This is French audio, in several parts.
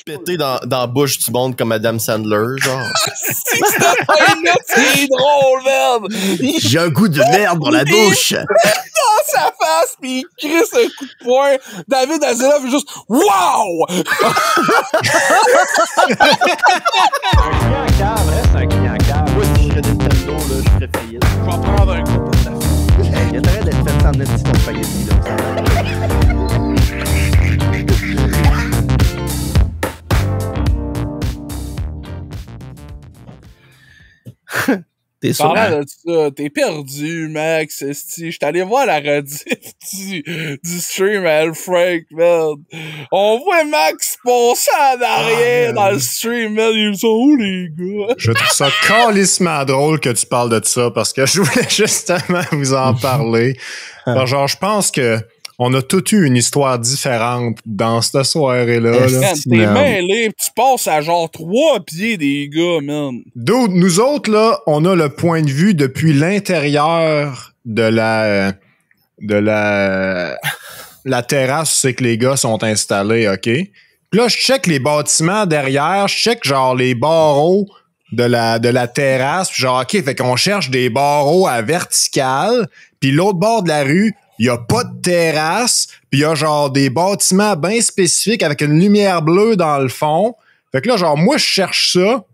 Péter dans la bouche du monde comme Adam Sandler, genre. C'est drôle, merde! J'ai un goût de merde dans la bouche! Dans sa face, pis il crisse un coup de poing. David Hasselhoff est juste wow! Un client cave, reste un client cave. Moi, si je serais Nintendo, là, je ferais faillite. Je vais prendre un coup pour ta fille. Il y a intérêt d'être fait sans petit ton spaghetti, là. T'es sûr? Parlant de ça, t'es perdu, Max. Je suis allé voir la rediff du stream à Frank, merde. On voit Max passer en arrière dans le stream, merde. Ils sont où, les gars? Je trouve ça calissement drôle que tu parles de ça parce que je voulais justement vous en parler. Alors, genre, je pense que on a tous eu une histoire différente dans cette soirée-là. Là. T'es mêlé, tu passes à genre 3 pieds des gars, man. D'autres, nous autres, là, on a le point de vue depuis l'intérieur de la terrasse, c'est que les gars sont installés, OK? Puis là, je check les bâtiments derrière, je check genre les barreaux de la terrasse, puis genre, OK, fait qu'on cherche des barreaux à verticale, puis l'autre bord de la rue, il y a pas de terrasse, puis il y a genre des bâtiments bien spécifiques avec une lumière bleue dans le fond. Fait que là, genre, moi, je cherche ça.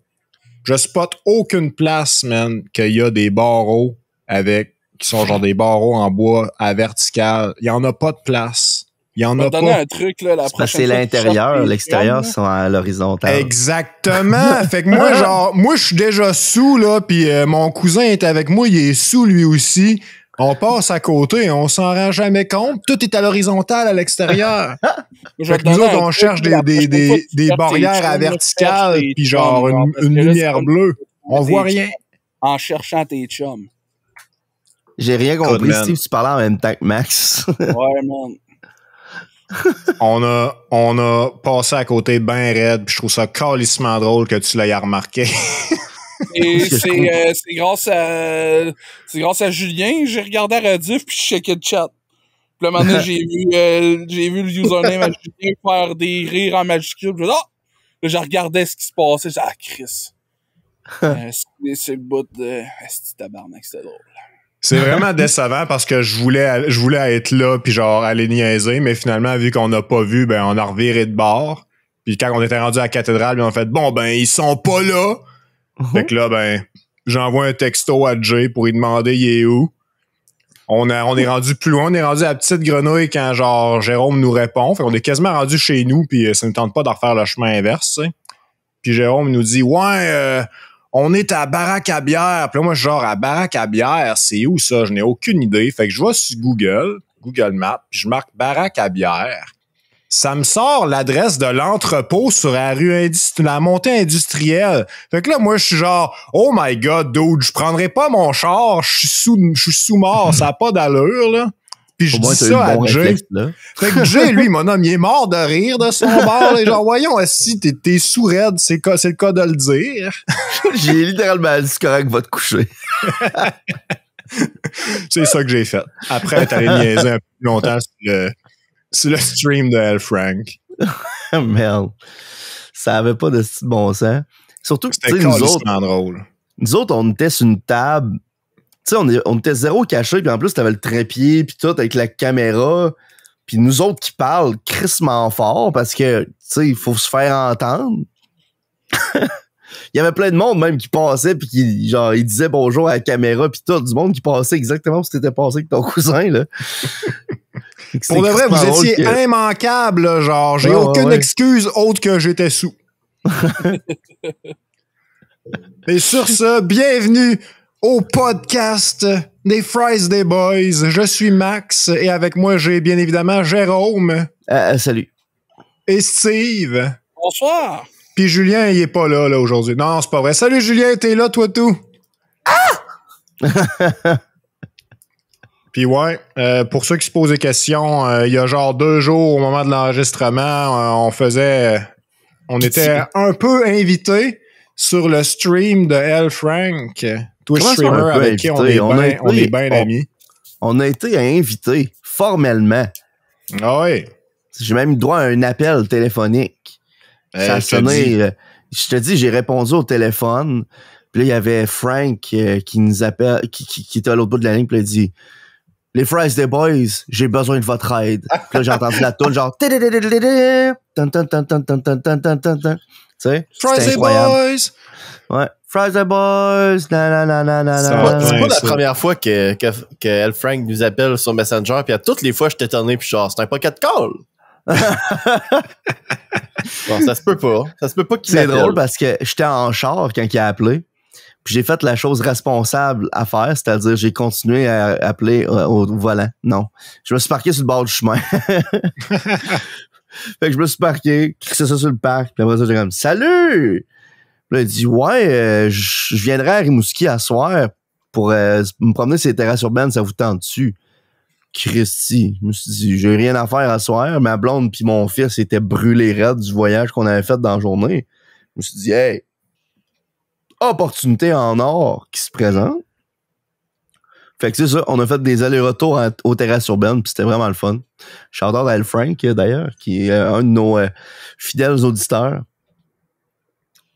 Je spot aucune place, man, qu'il y a des barreaux qui sont genre des barreaux en bois à verticale. Il y en a pas de place. Il y en a pas. Un truc, là, la prochaine c'est l'intérieur, l'extérieur sont à l'horizontale. Exactement. Fait que moi, genre, moi, je suis déjà sous, là, puis mon cousin est avec moi, il est sous lui aussi. On passe à côté, on s'en rend jamais compte. Tout est à l'horizontale à l'extérieur. Fait que nous autres, on cherche des barrières à verticale puis genre une lumière bleue. On voit rien. En cherchant tes chums. J'ai rien compris, Steve, tu parlais en même temps que Max. Ouais, man. On a passé à côté ben raide puis je trouve ça calissement drôle que tu l'aies remarqué. Et c'est grâce à Julien, j'ai regardé à Rediff puis je checkais le chat. Puis là, maintenant, j'ai vu le username à Julien faire des rires en majuscule. Puis là, je regardais ce qui se passait. Je disais, ah, Chris. C'est le bout de Asti tabarnak, c'était drôle. C'est vraiment décevant parce que je voulais être là puis genre aller niaiser, mais finalement, vu qu'on n'a pas vu, ben on a reviré de bord. Puis quand on était rendu à la cathédrale, on a fait bon, ben ils sont pas là. Fait que là, ben, j'envoie un texto à Jay pour lui demander il est où. On est rendu plus loin, on est rendu à la petite grenouille quand genre Jérôme nous répond. Fait qu'on est quasiment rendu chez nous, puis ça ne tente pas de refaire le chemin inverse, tu sais. Puis Jérôme nous dit ouais, on est à Baraque à bière. Puis là, moi, genre à Baraque à bière, c'est où ça? Je n'ai aucune idée. Fait que je vais sur Google Maps, puis je marque Baraque à bière. Ça me sort l'adresse de l'entrepôt sur la la montée industrielle. Fait que là, moi, je suis genre, oh my god, dude, je prendrai pas mon char, je suis sous mort, ça a pas d'allure, là. Puis je dis ça à Jay. Fait que Jay, lui, mon homme, il est mort de rire de son bord. Et genre, voyons, si t'es sous raide, c'est le cas de le dire. J'ai littéralement dit, c'est correct, va te coucher. C'est ça que j'ai fait. Après être allé niaiser un peu plus longtemps sur le stream de L. Frank. Merde. Ça avait pas de style bon sens. Surtout que, tu sais, nous autres, on était sur une table. Tu sais, on était zéro caché, puis en plus, t'avais le trépied, puis tout, avec la caméra. Puis nous autres qui parlent crissement fort, parce que, tu sais, il faut se faire entendre. Il y avait plein de monde, même, qui passait, puis qui, genre, il disait bonjour à la caméra, puis tout, du monde qui passait exactement ce qui t'était passé avec ton cousin, là. Pour de vrai, vous étiez immanquable, là, genre, j'ai aucune excuse autre que j'étais sous. Et sur ce, bienvenue au podcast des Fries des Boys. Je suis Max et avec moi, j'ai bien évidemment Jérôme. Salut. Et Steve. Bonsoir. Puis Julien, il est pas là aujourd'hui. Non, c'est pas vrai. Salut Julien, t'es là, toi tout? Ah! Puis ouais, pour ceux qui se posent des questions, il y a genre 2 jours au moment de l'enregistrement, on était un peu invités sur le stream de L. Frank, Twitch streamer avec qui on est bien amis. On a été invités formellement. Ah oui. J'ai même eu droit à un appel téléphonique. Ça a sonné. Je te dis, j'ai répondu au téléphone. Puis là, il y avait Frank qui nous appelle, qui était à l'autre bout de la ligne. Puis il a dit, les Fries des boys, j'ai besoin de votre aide. Puis là, j'ai entendu la toune genre, tu sais, Fries des boys. Ouais. Fries the boys. C'est pas la première fois que L. Frank nous appelle sur Messenger, puis à toutes les fois, je t'étonnais, puis genre, c'est un pocket call. Bon, ça se peut pas. Ça se peut pas qu'il C'est appelle. drôle parce que j'étais en char quand il a appelé. Puis j'ai fait la chose responsable à faire, c'est-à-dire j'ai continué à appeler au volant. Non. Je me suis parqué sur le bord du chemin. Fait que je me suis parqué, c'est ça sur le parc. Puis après ça, j'ai comme, salut! Puis là, il dit, ouais, je viendrai à Rimouski à soir pour me promener sur les terrasses urbaines, ça vous tente dessus? Christy. Je me suis dit, j'ai rien à faire à soir. Ma blonde puis mon fils étaient brûlés raides du voyage qu'on avait fait dans la journée. Je me suis dit, hey, opportunité en or qui se présente. Fait que c'est ça, on a fait des allers-retours aux terrasses urbaines, puis c'était vraiment le fun. Shout-out à L. Frank, d'ailleurs, qui est un de nos fidèles auditeurs.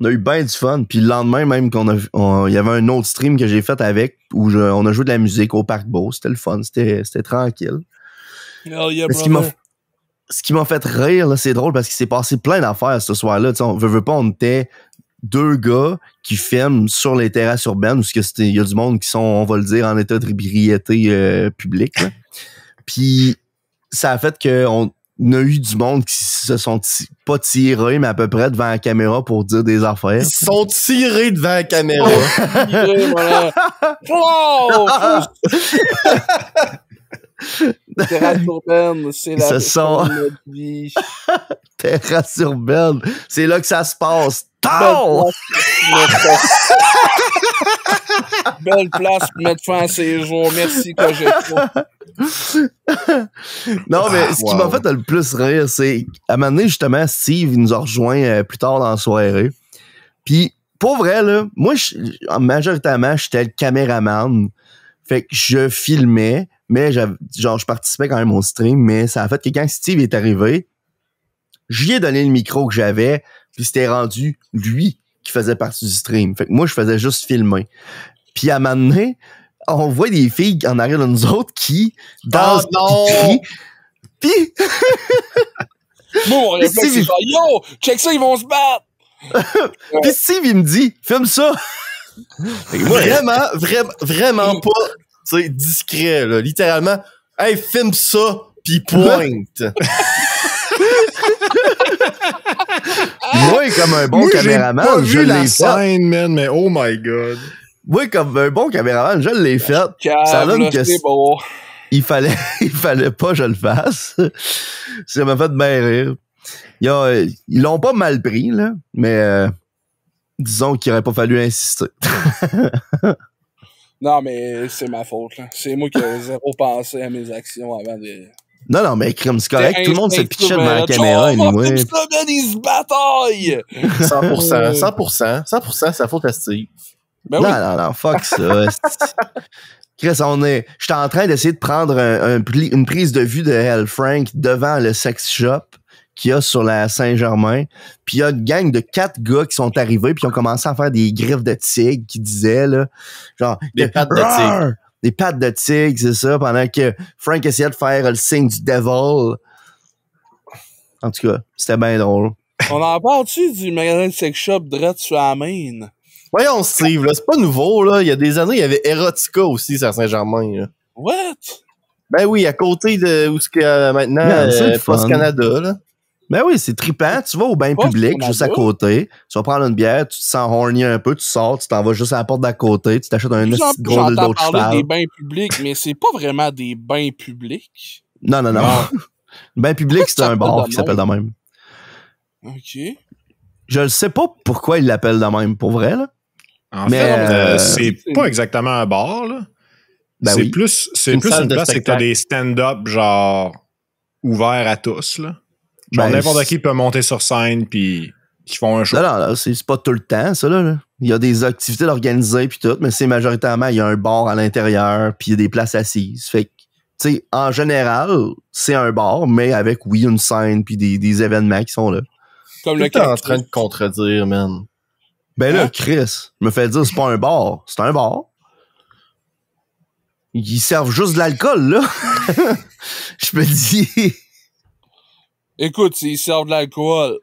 On a eu bien du fun. Puis le lendemain, même, il y avait un autre stream que j'ai fait avec, où on a joué de la musique au Parc Beau. C'était le fun, c'était tranquille. Oh yeah, ce qui m'a fait rire, là, c'est drôle parce qu'il s'est passé plein d'affaires ce soir-là. Tu sais, on veut pas, on était deux gars qui filment sur les terrasses urbaines, parce que il y a du monde qui sont, on va le dire, en état d'ébriété publique. Là. Puis ça a fait qu'on a eu du monde qui se sont pas tirés, mais à peu près devant la caméra pour dire des affaires. Ils se sont tirés devant la caméra. Voilà. Wow! Terrasse urbaine, c'est la vie. Terrasse urbaine, c'est là que ça se passe. Belle place pour mettre fin à ces jours. Merci que j'ai pas. Non, mais ce qui m'a fait le plus rire, c'est à un moment donné, justement, Steve il nous a rejoint plus tard dans la soirée. Puis, pour vrai, là, moi, majoritairement, j'étais le caméraman. Fait que je filmais, mais je participais quand même au stream, mais ça a fait que quand Steve est arrivé, j'y ai donné le micro que j'avais, puis c'était rendu lui qui faisait partie du stream. Fait que moi, je faisais juste filmer. Puis à un moment donné, on voit des filles en arrière de nous autres qui dansent, qui crient. Puis... Bon, on réflexe, c'est genre, yo, check ça, ils vont se battre! Puis Steve, il me dit, filme ça! Vraiment pas, tu sais, discret, là. Littéralement, hey, filme ça, pis pointe. Moi, comme un bon caméraman, je l'ai fait. Man, mais oh my god. Moi, comme un bon caméraman, je l'ai fait. Ça donne que bon. il fallait pas que je le fasse. Ça m'a fait bien rire. Ils l'ont pas mal pris, là, mais disons qu'il aurait pas fallu insister. Non, mais c'est ma faute, là. C'est moi qui ai zéro pensé à mes actions avant de... Non, mais crime, c'est correct. Tout le monde se pitchait devant la caméra. Anyway. Ça, man, ils se bataillent! 100%, ça faute à Steve. Ben oui. Non, fuck ça. Chris, j'étais en train d'essayer de prendre une prise de vue de L. Frank devant le sex shop qu'il y a sur la Saint-Germain. Puis il y a une gang de 4 gars qui sont arrivés puis qui ont commencé à faire des griffes de tigre qui disaient, là, genre... Des pattes de tigre. Des pattes de tigre, c'est ça, pendant que Frank essayait de faire le signe du devil. En tout cas, c'était bien drôle. On en parle-tu du magasin de sex shop direct sur la main? Voyons, Steve, là, c'est pas nouveau, là. Il y a des années, il y avait Erotica aussi sur Saint-Germain, là. What? Ben oui, à côté de où ce qu'il y a maintenant, Post Canada, là. Ben oui, c'est trippant. Tu vas au bain public, juste à côté. Tu vas prendre une bière, tu te sens horny un peu, tu sors, tu t'en vas juste à la porte d'à côté, tu t'achètes un gros dildo de cheval. J'entends parler des bains publics, mais c'est pas vraiment des bains publics. Non. Le bain public, c'est un bar qui s'appelle de même. OK. Je ne sais pas pourquoi ils l'appellent de même, pour vrai, là. En fait, c'est pas exactement un bar, là. Ben c'est oui. plus une place que t'as des stand-up, genre, ouverts à tous, là. Genre, n'importe qui peut monter sur scène, puis qui font un show. Non, c'est pas tout le temps, ça, là. Il y a des activités organisées, puis tout, mais c'est majoritairement, il y a un bar à l'intérieur, puis il y a des places assises. Fait que, tu sais, en général, c'est un bar, mais avec, oui, une scène, puis des événements qui sont là. Comme le T'es en train de contredire, man. Ben là, Chris, me fait dire c'est pas un bar. C'est un bar. Ils servent juste de l'alcool, là. Je me dis... Écoute, ils servent de l'alcool.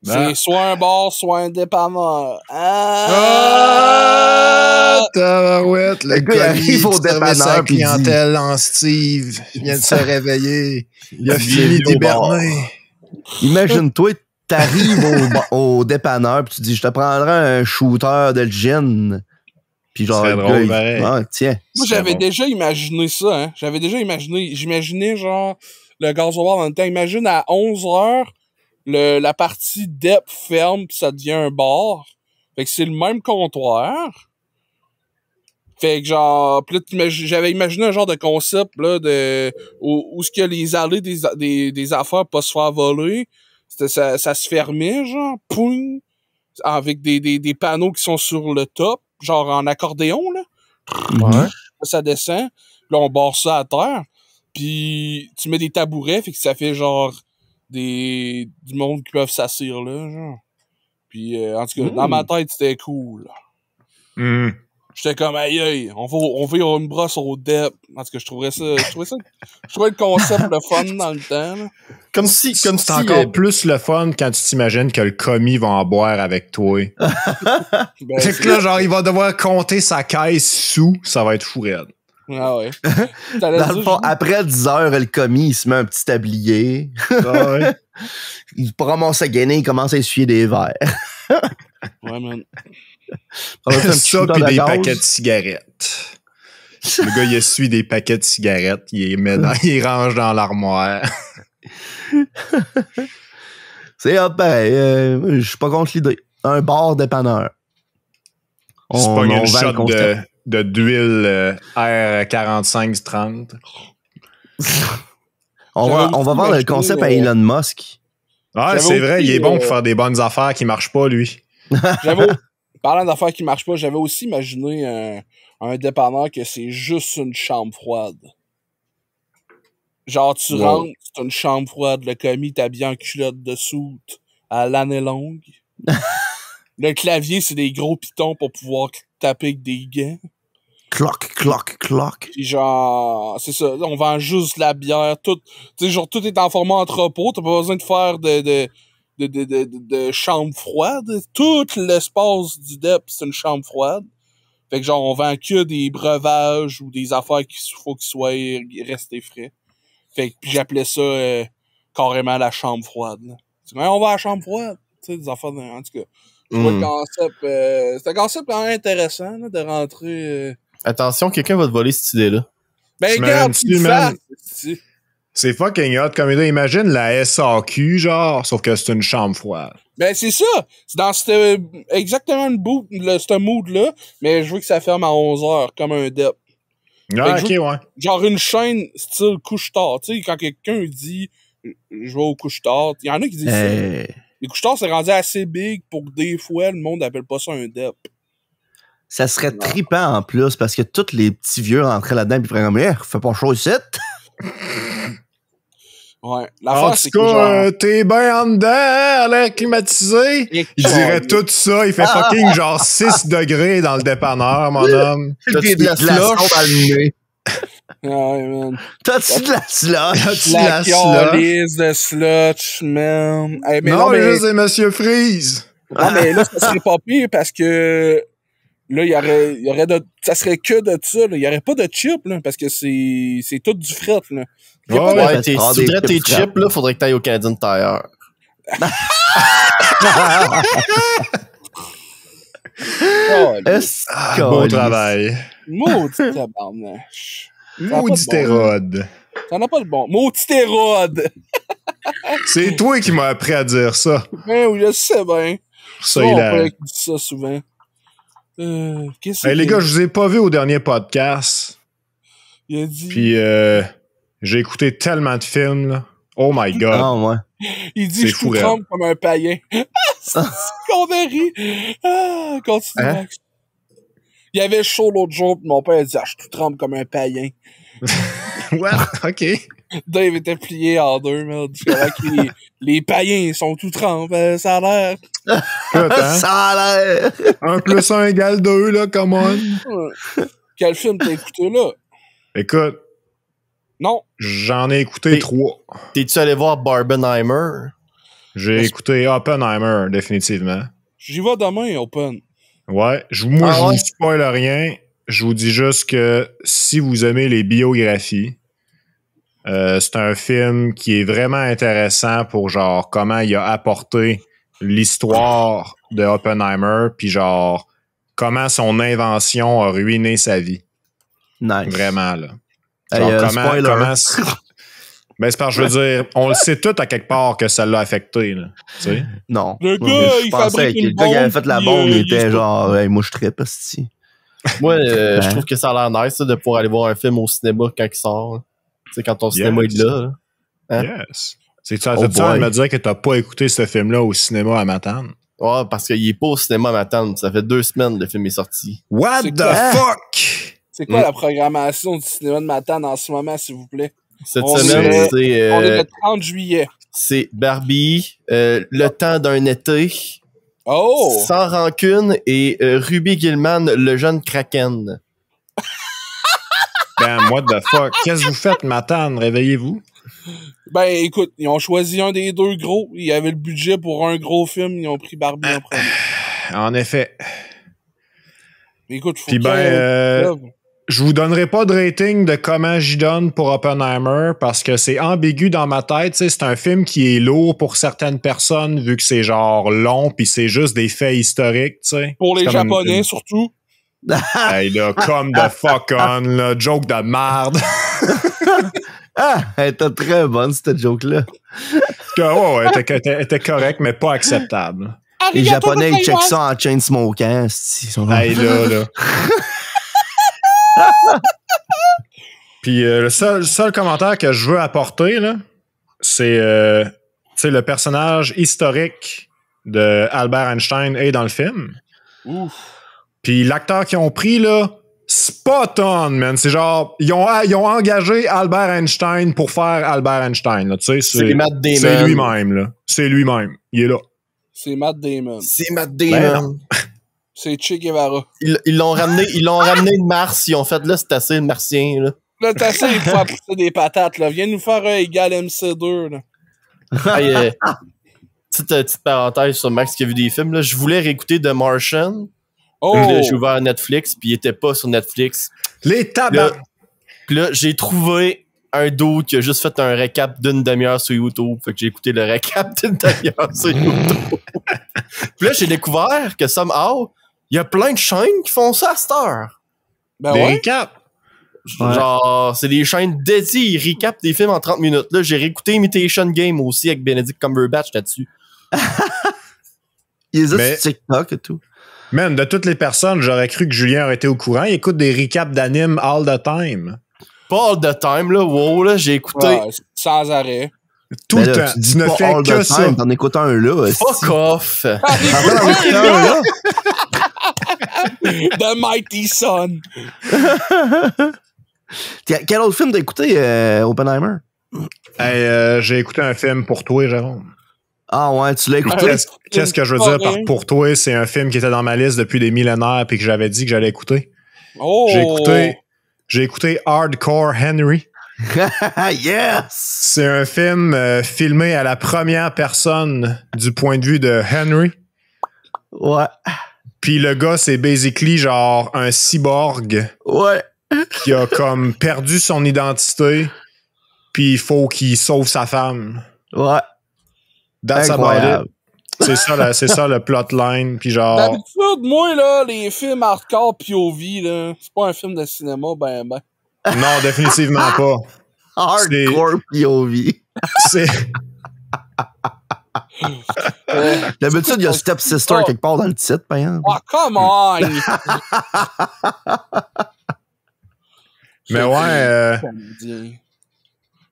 C'est soit un bar, soit un dépanneur. Tabarouette, le gars, il arrive au dépanneur sa pis clientèle en Steve. Il vient de se réveiller. Il a fini d'hiberner. Imagine-toi, t'arrives au dépanneur pis tu dis, je te prendrai un shooter de gin. Pis genre, c'est drôle, pareil. Tiens. Moi, j'avais déjà imaginé ça, hein. J'imaginais genre le gasoil dans le temps. Imagine à 11h, la partie DEP ferme pis ça devient un bar. Fait que c'est le même comptoir. Fait que genre, pis là, j'avais imaginé un genre de concept là où ce que les allées des affaires pas se faire voler, ça se fermait genre, poum, avec des panneaux qui sont sur le top, genre en accordéon là. Ouais. Ça descend, là on barre ça à terre, puis tu mets des tabourets, fait que ça fait genre du monde qui peuvent s'asseoir là, genre. Puis en tout cas, dans ma tête c'était cool. J'étais comme aïe, on va une brosse au DEP. En tout cas, je trouvais le concept le fun dans le temps. Là. Comme si c'est encore plus le fun quand tu t'imagines que le commis va en boire avec toi. Ben, c'est que là, genre, il va devoir compter sa caisse sous, ça va être fou raide. Ah ouais. Dans le fond, après 10 heures, le commis, il se met un petit tablier. Ah ouais. Il ramasse sa gainée, il commence à essuyer des verres. Ouais, man. Ça, pis des paquets de cigarettes. Le gars, il essuie des paquets de cigarettes, il les range dans l'armoire. C'est hop, je suis pas contre l'idée. Un bar dépanneur. C'est pas une shot d'huile R45-30. On va voir le concept à Elon Musk. Ouais, c'est vrai, il est bon pour faire des bonnes affaires qui marchent pas, lui. Parlant d'affaires qui marchent pas, j'avais aussi imaginé un dépanneur que c'est juste une chambre froide. Genre, tu rentres, c'est une chambre froide, le commis t'habille en culotte de soute à l'année longue. Le clavier, c'est des gros pitons pour pouvoir taper avec des gants. Cloc, cloc, cloc. Puis genre, c'est ça, on vend juste la bière, tout, tu sais, genre, tout est en format entrepôt, t'as pas besoin de faire de chambre froide. Tout l'espace du DEP, c'est une chambre froide. Fait que genre, on vend que des breuvages ou des affaires qu'il faut qu'ils soient restés frais. Fait que j'appelais ça carrément la chambre froide. On va à la chambre froide. Tu sais, des affaires, en tout cas. Je vois le concept, c'est un concept quand même intéressant là, de rentrer... Attention, quelqu'un va te voler cette idée-là. Ben, regarde, c'est fucking hot comme idée. Imagine la SAQ, genre, sauf que c'est une chambre froide. Ben, c'est ça. C'est dans exactement ce mood-là, mais je veux que ça ferme à 11h, comme un DEP. Ah, ok, ouais. Genre une chaîne style couche-tard. Tu sais, quand quelqu'un dit « Je vais au couche-tard », il y en a qui disent ça. Les couche-tard, c'est rendu assez big pour que des fois, le monde n'appelle pas ça un DEP. Ça serait trippant en plus, parce que tous les petits vieux rentraient là-dedans et feraient comme « fais pas chaud ici! » Ouais. En tout cas, t'es bien en dedans, à l'air climatisé. Il dirait tout ça. Il fait fucking genre 6 degrés dans le dépanneur, mon homme. T'as-tu de la slush dans le nez? Ouais, man. T'as-tu de la slush? La calice de slush, man. Hey, mais non, mais juste des Monsieur Freeze. Non, mais là, ça serait pas pire parce que là, il y aurait ça serait que de ça, là. Il y aurait pas de chips, là, parce que c'est tout du fret, là. Ouais, si tu voudrais tes chips, là, faudrait que t'ailles au Canadian Tire. Bon travail. Maudit tabarnache. Maudit érode. Ça n'a pas de bon. Maudit érode. C'est toi qui m'as appris à dire ça. Ben oui, je sais bien. Ça, on il a... dit ça souvent. Hey, les gars, je vous ai pas vu au dernier podcast. Il a dit... Puis, j'ai écouté tellement de films, là. Oh my God. Ah, ouais. Il dit je vous trempe comme un païen. C'est qu'on a ri. Ah, continue. Hein? Il y avait chaud l'autre jour, pis mon père a dit je te trempe comme un païen. Ouais, ok. Dave était plié en deux, merde. Les païens sont tout trempes, ça a l'air. Ça a l'air. 1 + 1 = 2, là, come on. Quel film t'as écouté là? Écoute. Non. J'en ai écouté 3. T'es-tu allé voir Barbenheimer? J'ai écouté Oppenheimer, définitivement. J'y vais demain, Open. Ouais. Je vous spoil rien. Je vous dis juste que si vous aimez les biographies, c'est un film qui est vraiment intéressant pour genre comment il a apporté l'histoire de Oppenheimer, puis genre comment son invention a ruiné sa vie. Nice. Vraiment, là. Genre, comment ben, c'est parce que je veux dire, on le sait tout à quelque part que ça l'a affecté, là. Tu sais? Non. Le gars, il fabrique une le gars qui avait fait la bombe, il était il genre, hey, moi je trippe, esti. Moi, je trouve que ça a l'air nice, ça, de pouvoir aller voir un film au cinéma quand il sort. Tu sais, quand ton cinéma est là. Hein? Yes. Tu as de me dire que t'as pas écouté ce film-là au cinéma à Matane? Ouais, parce qu'il est pas au cinéma à Matane. Ça fait 2 semaines que le film est sorti. What the fuck? C'est quoi la programmation du cinéma de Matane en ce moment, s'il vous plaît? Cette semaine, c'est... on est le 30 juillet. C'est Barbie, Le temps d'un été, Sans rancune et Ruby Gilman, le jeune Kraken. Ben, what the fuck? Qu'est-ce que vous faites, Matane? Réveillez-vous. Ben, écoute, ils ont choisi un des 2 gros. Il y avait le budget pour un gros film. Ils ont pris Barbie en premier. En effet. Écoute, faut puis je vous donnerai pas de rating de comment j'y donne pour Oppenheimer parce que c'est ambigu dans ma tête. C'est un film qui est lourd pour certaines personnes vu que c'est genre long puis c'est juste des faits historiques. T'sais. Pour les Japonais, surtout. Hey là, come the fuck on, là, joke de merde. Elle était très bonne, cette joke-là. Ouais, elle était correcte, mais pas acceptable. Les Japonais, ils checkent ça en chain smoking. Hey là. Puis le seul commentaire que je veux apporter, là, c'est le personnage historique de Albert Einstein est dans le film. Ouf. Puis l'acteur qu'ils ont pris, là, spot on, man. C'est genre, ils ont engagé Albert Einstein pour faire Albert Einstein. Là. Tu sais, c'est Matt Damon. C'est lui-même, là. C'est lui-même. Il est là. C'est Matt Damon. C'est Matt Damon. Ben, c'est Che Guevara. Ils l'ont ramené de Mars. Ils ont fait là, c'est assez le martien, là. Là, t'as assez, il faut faire pousser des patates, là. Viens nous faire un égal MC2, là. Hey, petite parenthèse sur Max qui a vu des films, là. Je voulais réécouter The Martian. J'ai ouvert Netflix, puis il était pas sur Netflix. Les tabacs! Puis là, j'ai trouvé un dude qui a juste fait un récap d'une demi-heure sur YouTube. Fait que j'ai écouté le récap d'une demi-heure sur YouTube. Puis là, j'ai découvert que somehow, il y a plein de chaînes qui font ça à cette heure. Ben des ouais. récaps! Genre, c'est des chaînes dédiées, ils recapent des films en 30 minutes. Là, j'ai réécouté Imitation Game aussi avec Benedict Cumberbatch là-dessus. Il est sur TikTok et tout. Man, de toutes les personnes, j'aurais cru que Julien aurait été au courant. Il écoute des recaps d'anime all the time. Pas all the time, là. Wow, là, j'ai écouté. Ouais, sans arrêt. Tout le temps. Tu ne fais que ça. T'en écoutes un là. Fuck off. The Mighty Sun. Quel autre film t'as écouté, Oppenheimer? Hey, j'ai écouté un film pour toi, Jérôme. Ah ouais, tu l'as écouté? Qu'est-ce que je veux dire par pour toi? C'est un film qui était dans ma liste depuis des millénaires et que j'avais dit que j'allais écouter. Oh! J'ai écouté Hardcore Henry. Yes! C'est un film filmé à la première personne du point de vue de Henry. Ouais. Puis le gars, c'est basically genre un cyborg. Ouais. Qui a comme perdu son identité. Puis il faut qu'il sauve sa femme. Ouais. That's about it. C'est ça le plotline. Puis genre. D'habitude, moi, là, les films hardcore POV, là, c'est pas un film de cinéma, ben. Non, définitivement pas. Hardcore POV. C'est. D'habitude, il y a Step Sister quelque part dans le titre, par exemple. Oh, come on! Mais ouais.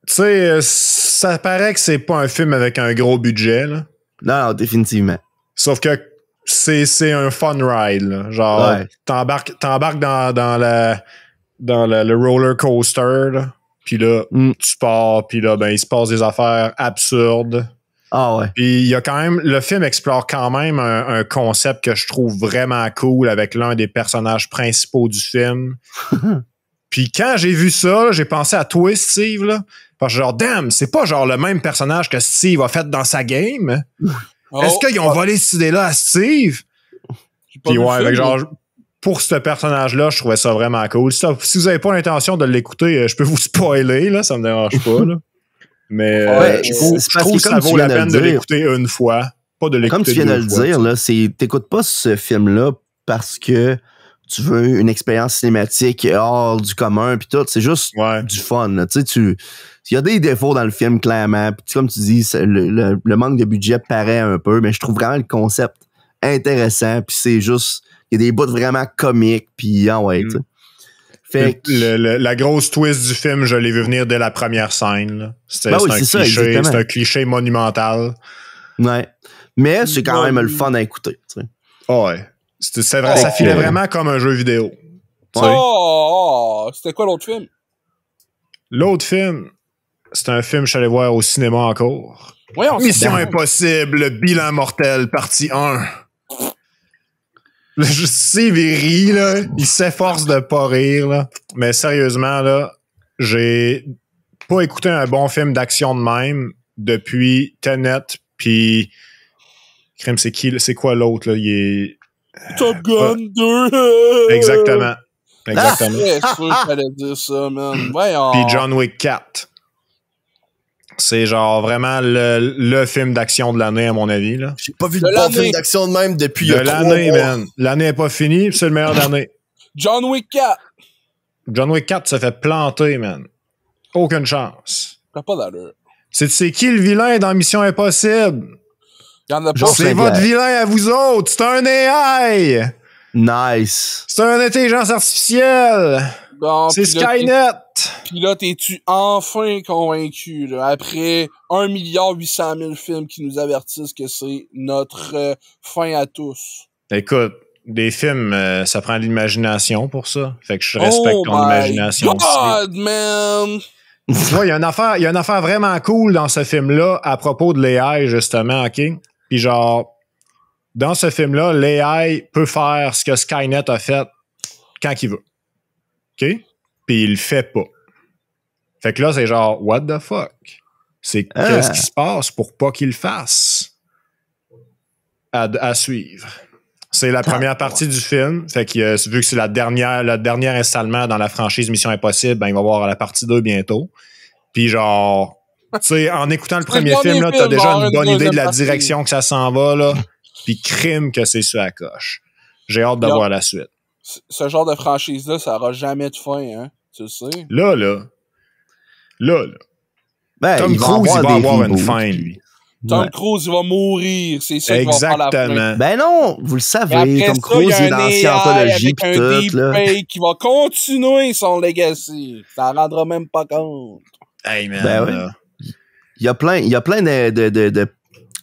Tu sais, ça paraît que c'est pas un film avec un gros budget, là. Non, définitivement. Sauf que c'est un fun ride, là. Genre, t'embarques dans le roller coaster, là. Puis là, tu pars, puis là, ben, il se passe des affaires absurdes. Ah ouais. Puis il y a quand même, le film explore quand même un concept que je trouve vraiment cool avec l'un des personnages principaux du film. Puis quand j'ai vu ça, j'ai pensé à toi, Steve, là. Parce que genre, damn, c'est pas genre le même personnage que Steve a fait dans sa game. Est-ce qu'ils ont volé cette idée-là à Steve? Puis ouais, avec genre, pour ce personnage-là, je trouvais ça vraiment cool. Si vous avez pas l'intention de l'écouter, je peux vous spoiler, là, ça me dérange pas, là. Mais je trouve que ça vaut la peine de l'écouter une fois, pas de l'écouter comme tu viens de le fois, dire, là, t'écoutes pas ce film-là parce que tu veux une expérience cinématique hors du commun puis tout, c'est juste du fun. Tu sais, il y a des défauts dans le film, clairement. Puis comme tu dis, le manque de budget paraît un peu, mais je trouve vraiment le concept intéressant. Puis c'est juste, il y a des bouts vraiment comiques. Puis tu sais. Fait la grosse twist du film, je l'ai vu venir dès la première scène. C'est un cliché monumental. Ouais. Mais c'est quand même le fun à écouter. Tu sais. Ouais. Ça filait vraiment comme un jeu vidéo. C'était quoi l'autre film? L'autre film, c'est un film que je suis allé voir au cinéma encore. Mission Impossible, Bilan Mortel, partie 1. Je sais, il rit, là. Il s'efforce de pas rire, là. Mais sérieusement, là, j'ai pas écouté un bon film d'action de même depuis Tenet, puis crème, c'est quoi l'autre, là? Il est... Top Gun 2! Exactement. C'est sûr que j'allais dire ça, man. Puis John Wick 4. C'est genre vraiment le film d'action de l'année, à mon avis. Là. J'ai pas vu de bon film d'action de même depuis l'année, man. L'année n'est pas finie, c'est le meilleur de l'année. John Wick 4. John Wick 4 se fait planter, man. Aucune chance. T'as pas d'allure. C'est qui le vilain dans Mission Impossible? C'est votre vilain à vous autres. C'est un AI. Nice. C'est une intelligence artificielle. Bon, c'est Skynet. Puis là, t'es-tu enfin convaincu, là, après 1,8 milliard films qui nous avertissent que c'est notre fin à tous? Écoute, des films, ça prend de l'imagination pour ça. Fait que je respecte ton imagination. God, man! Tu vois, il y a une affaire vraiment cool dans ce film-là à propos de l'AI, justement, OK? Puis genre, dans ce film-là, l'AI peut faire ce que Skynet a fait quand il veut. OK? Puis il le fait pas. Fait que là, c'est genre, what the fuck? C'est qu'est-ce qui se passe pour pas qu'il le fasse? À suivre. C'est la première partie du film. Fait que vu que c'est le dernier installement dans la franchise Mission Impossible, ben il va y avoir la partie 2 bientôt. Puis genre, tu sais, en écoutant le premier film, là, t'as déjà une bonne idée de la direction que ça s'en va, là. Puis crime que c'est sur la coche. J'ai hâte de voir la suite. Ce genre de franchise-là, ça aura jamais de fin, hein? Tu le sais? Là. Ben, Tom Cruise, il va avoir une fin, lui. Tom Cruise, il va mourir. C'est ça qui va faire la fin. Ben non, vous le savez. Tom Cruise est dans Scientologie pis tout, là. Qui va continuer son legacy. Ça en rendra même pas compte. Hey, man. Ben oui. Il y a plein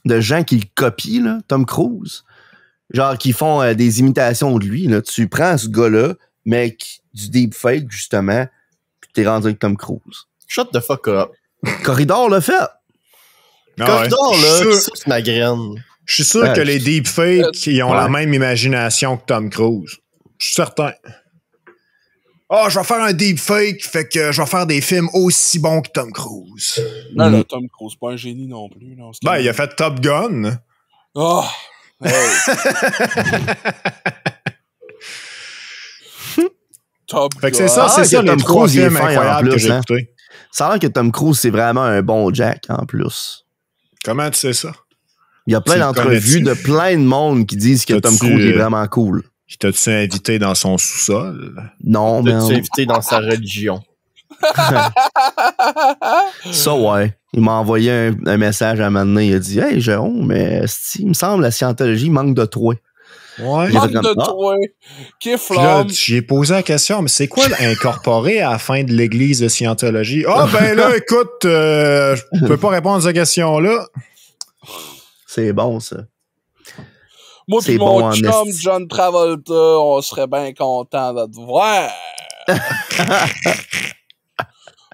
de gens qui le copient, là, Tom Cruise. Genre, qui font des imitations de lui, là. Tu prends ce gars-là, mec, du deepfake, justement, pis t'es rendu avec Tom Cruise. Shut the fuck up. Corridor l'a fait. Corridor, là, c'est ma graine. Je suis sûr que les deepfakes, ils ont la même imagination que Tom Cruise. Je suis certain. Je vais faire un deepfake, fait que je vais faire des films aussi bons que Tom Cruise. Non, là, Tom Cruise, pas un génie non plus. Non, ben, il a fait Top Gun. Oh! Hey. Top Gun. Fait que c'est ça les trois films incroyables que j'ai écoutés. Ça a l'air que Tom Cruise, c'est vraiment un bon Jack, en plus. Comment tu sais ça? Il y a plein d'entrevues de plein de monde qui disent que Tom Cruise est vraiment cool. T'as-tu invité dans son sous-sol? Non, mais... T'as-tu invité dans sa religion? Ça, ouais. Il m'a envoyé un message à un moment donné. Il a dit « Hey, Jérôme, mais il me semble la Scientologie manque de toi. » Ouais. Manque de toi. Là, j'ai posé la question, mais c'est quoi incorporé à la fin de l'église de Scientologie? Ben là, écoute, je peux pas répondre à cette question-là. C'est bon, ça. Moi pis mon chum John Travolta, on serait bien content de te voir.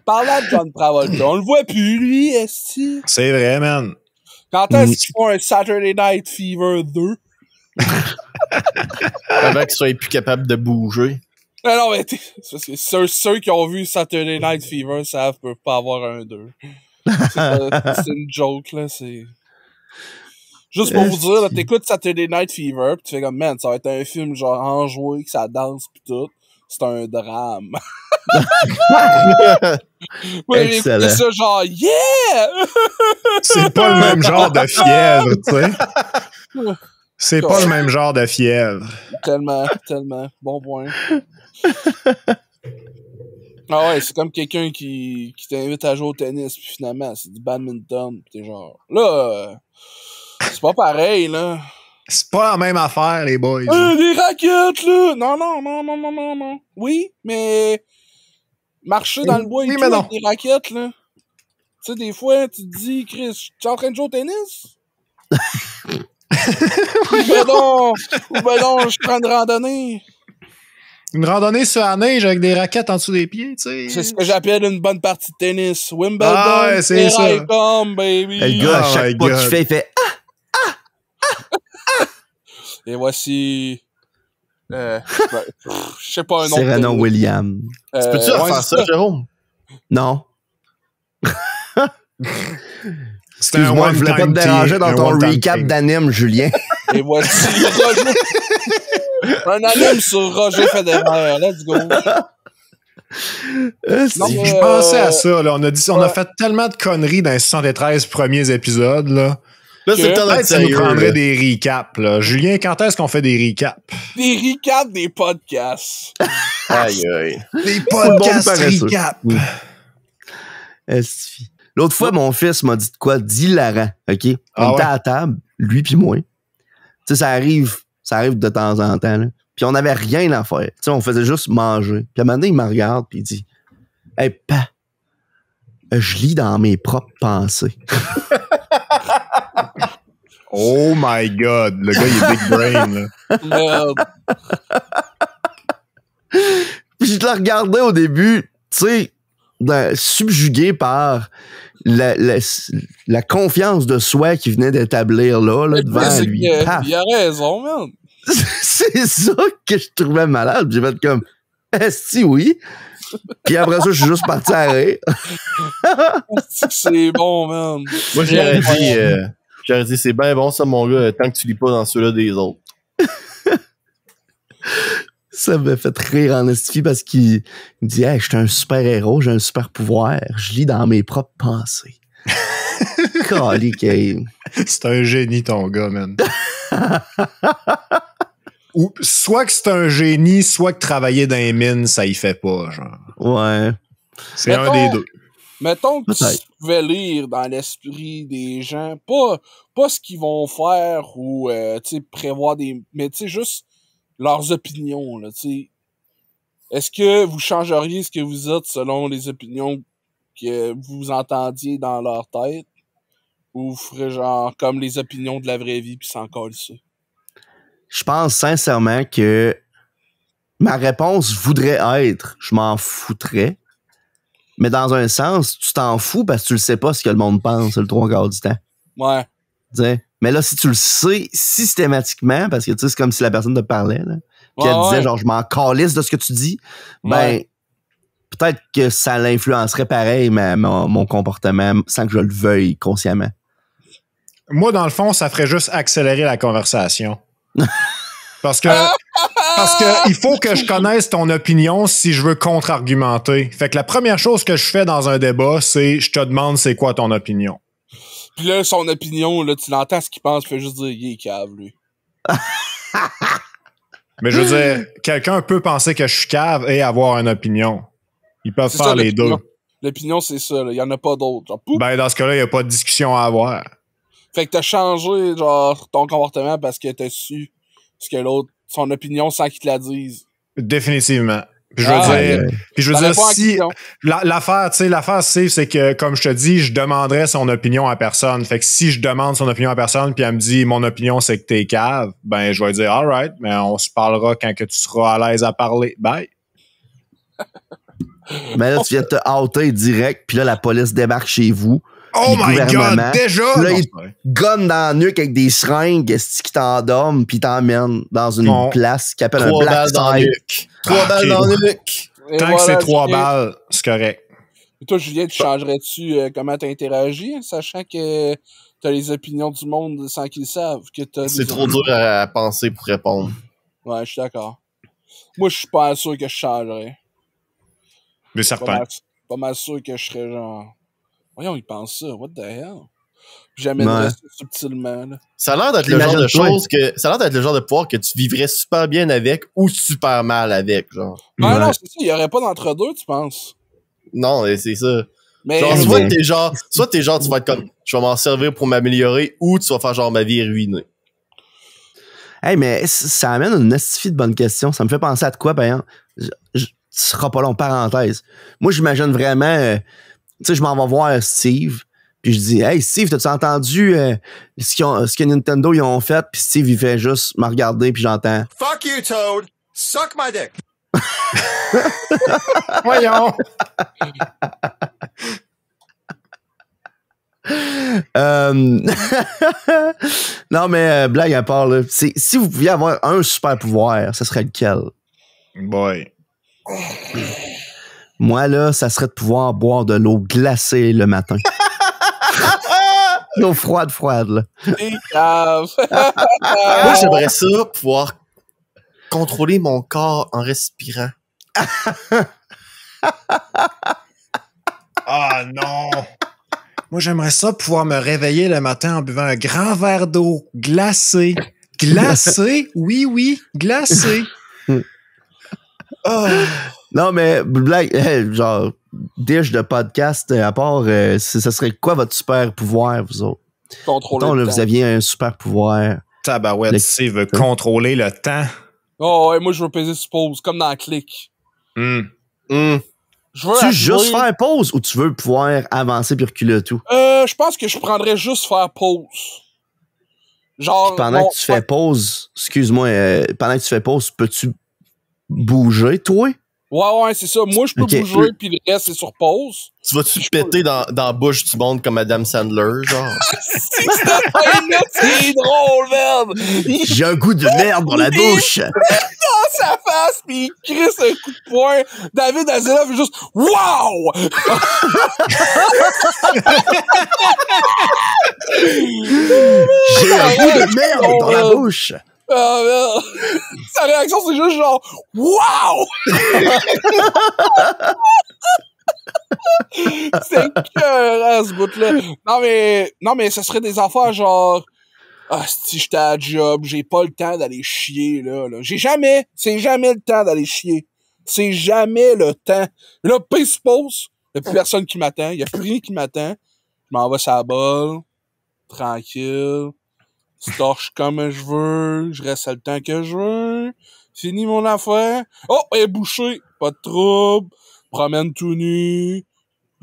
Parlant de John Travolta, on le voit plus, lui, esti. C'est vrai, man. Quand est-ce qu'ils font un Saturday Night Fever 2? Avant qu'ils soient plus capables de bouger. Non, mais parce que ceux qui ont vu Saturday Night Fever savent peuvent pas avoir un 2. C'est une joke, là, c'est... Juste pour vous dire, là, t'écoutes Saturday Night Fever, pis tu fais comme, man, ça va être un film genre enjoué, que ça danse pis tout. C'est un drame. Ouais, j'ai écouté ça genre, yeah! C'est pas le même genre de fièvre, tu sais. C'est pas le même genre de fièvre. Tellement. Bon point. Ah ouais, c'est comme quelqu'un qui t'invite à jouer au tennis, puis finalement, c'est du badminton, pis t'es genre, là, c'est pas pareil, là. C'est pas la même affaire, les boys. Des raquettes, là! Non. Oui, mais marcher dans le bois et tout avec des raquettes, là. Tu sais, des fois, tu te dis, Chris, tu es en train de jouer au tennis? Ou ben non, je prends une randonnée. Une randonnée sur la neige avec des raquettes en dessous des pieds, tu sais. C'est ce que j'appelle une bonne partie de tennis. Wimbledon, ah, ouais, c'est ça. I come, baby. Le gars, à chaque pas qu'il fait, il fait Et voici... je sais pas un nom. Serena Williams. Tu peux-tu refaire ça, Jérôme? Non. Excuse-moi, je voulais pas te déranger dans ton recap d'anime, Julien. Et voici un anime sur Roger Federer. Let's go. Je pensais à ça, là. On a fait tellement de conneries dans les 73 premiers épisodes, là. Là, c'est le temps d'être ça nous sérieux. prendrait des recaps, là. Julien, quand est-ce qu'on fait des recaps? Des recaps des podcasts. Aïe. Des podcasts recaps. L'autre fois, mon fils m'a dit de quoi? D'hilarant, OK? On était à la table, lui puis moi. Tu sais, ça arrive de temps en temps, là. Puis on n'avait rien à faire. Tu sais, on faisait juste manger. Puis à un moment donné, il me regarde puis il dit « Hey, pa, je lis dans mes propres pensées. » Oh my God, le gars, il est big brain, là. Merde. Puis je le regardais au début, tu sais, subjugué par la confiance de soi qui venait d'établir là devant lui. Il a raison, man. C'est ça que je trouvais malade. J'ai fait comme, est-ce que oui? Puis après ça, je suis juste parti à rire. C'est bon, man. Moi, j'aurais dit, c'est bien bon ça, mon gars, tant que tu lis pas dans ceux-là des autres. Ça m'a fait rire en estifie parce qu'il me dit, hey, je suis un super-héros, j'ai un super-pouvoir, je lis dans mes propres pensées. C'est un génie, ton gars, man. Ou soit que c'est un génie, soit que travailler dans les mines, ça y fait pas, genre. Ouais. C'est un des deux. Mettons que tu pouvais lire dans l'esprit des gens, pas ce qu'ils vont faire ou tu sais, prévoir des... Mais tu sais, juste leurs opinions, là, tu sais. Est-ce que vous changeriez ce que vous êtes selon les opinions que vous entendiez dans leur tête? Ou vous ferez genre comme les opinions de la vraie vie pis sans coller ça? Je pense sincèrement que ma réponse voudrait être je m'en foutrais. Mais dans un sens, tu t'en fous parce que tu le sais pas ce que le monde pense le 3/4 du temps. Ouais. T'sais, mais là, si tu le sais systématiquement, parce que tu sais, c'est comme si la personne te parlait, là, puis elle disait genre je m'en calisse de ce que tu dis, ben peut-être que ça l'influencerait pareil mon comportement sans que je le veuille consciemment. Moi, dans le fond, ça ferait juste accélérer la conversation. Parce que il faut que je connaisse ton opinion si je veux contre-argumenter. Fait que la première chose que je fais dans un débat, c'est je te demande c'est quoi ton opinion. Puis là, son opinion, là, tu l'entends ce qu'il pense, tu fais juste dire il est cave, lui. Mais je veux dire, quelqu'un peut penser que je suis cave et avoir une opinion. Ils peuvent faire les deux. L'opinion, c'est ça, il y en a pas d'autres. Genre, ben, dans ce cas-là, il n'y a pas de discussion à avoir. Fait que t'as changé, genre, ton comportement parce que t'as su ce que l'autre, son opinion sans qu'il te la dise. Définitivement. Puis je veux dire, si l'affaire, tu sais, l'affaire c'est que comme je te dis, je demanderais son opinion à personne. Fait que si je demande son opinion à personne puis elle me dit mon opinion c'est que t'es cave, ben je vais dire alright, mais on se parlera quand que tu seras à l'aise à parler. Bye. Mais là, tu viens de te outer direct, puis là, la police débarque chez vous. Oh my God, déjà? Là, il te gonne dans la nuque avec des seringues qui t'endorment, puis t'emmènent dans une place qui appelle un black site. 3 balles dans le nuque. Tant que c'est 3 balles, c'est correct. Et toi, Julien, tu changerais-tu comment t'interagis, sachant que t'as les opinions du monde sans qu'ils savent que t'as. C'est trop dur à penser pour répondre. Ouais, je suis d'accord. Moi, je suis pas sûr que je changerais. Mais certain. Pas mal sûr que je serais genre. Voyons, ils pensent ça. What the hell? J'amènerais ça subtilement. Là. Ça a l'air d'être le genre de chose que. Ça a l'air d'être le genre de pouvoir que tu vivrais super bien avec ou super mal avec, genre. Ouais. Non, c'est ça. Il y aurait pas d'entre-deux, tu penses? Non, c'est ça. Mais genre, soit t'es genre, tu vas être comme, je vais m'en servir pour m'améliorer, ou tu vas faire genre, ma vie est ruinée. Hey, mais ça amène une estifie de bonne question. Ça me fait penser à de quoi, par exemple? Ce sera pas long, parenthèse. Moi, j'imagine vraiment, tu sais, je m'en vais voir Steve, puis je dis, hey, Steve, t'as-tu entendu ce que Nintendo ils ont fait? Puis Steve, il fait juste me regarder, puis j'entends. Fuck you, Toad! Suck my dick! Voyons! Non, mais blague à part, là, si vous pouviez avoir un super pouvoir, ce serait lequel? Boy. Moi, là, ça serait de pouvoir boire de l'eau glacée le matin. L'eau froide, là. c'est grave. Moi, j'aimerais ça, pouvoir contrôler mon corps en respirant. Ah non! Moi, j'aimerais ça pouvoir me réveiller le matin en buvant un grand verre d'eau glacée. Glacée? Oui, glacée. Oh. Non, mais blague, genre, dish de podcast, à part, ce serait quoi votre super pouvoir, vous autres? Contrôler le le temps. Vous temps. aviez un super pouvoir. Tabarouette, il veut contrôler le temps. Oh, ouais, moi, je veux peser sur pause, comme dans Click. Je veux juste faire pause ou tu veux pouvoir avancer puis reculer tout? Je pense que je prendrais juste faire pause. Genre. Puis pendant que tu fais pause, excuse-moi, pendant que tu fais pause, peux-tu bouger, toi? Ouais, c'est ça. Moi, je peux bouger, puis le reste, c'est sur pause. Tu vas-tu péter dans la bouche du monde comme Adam Sandler, genre? C'est drôle, merde! J'ai un goût de merde dans la bouche! Dans sa face, pis il crisse un coup de poing. David Hasselhoff fait juste « Wow! » J'ai un goût de merde dans la bouche! Ah, merde! Sa réaction, c'est juste genre « Wow! » C'est écœurant, ce bout-là. Non, mais ça serait des affaires genre... Ah, si j'étais à la job, j'ai pas le temps d'aller chier, là. C'est jamais le temps d'aller chier. C'est jamais le temps. Là, pace suppose, y'a plus personne qui m'attend, y'a plus rien qui m'attend. Je m'en vais sur la balle, tranquille, torche comme je veux, je reste le temps que je veux, fini mon affaire. Oh, elle est bouchée, pas de trouble, promène tout nu,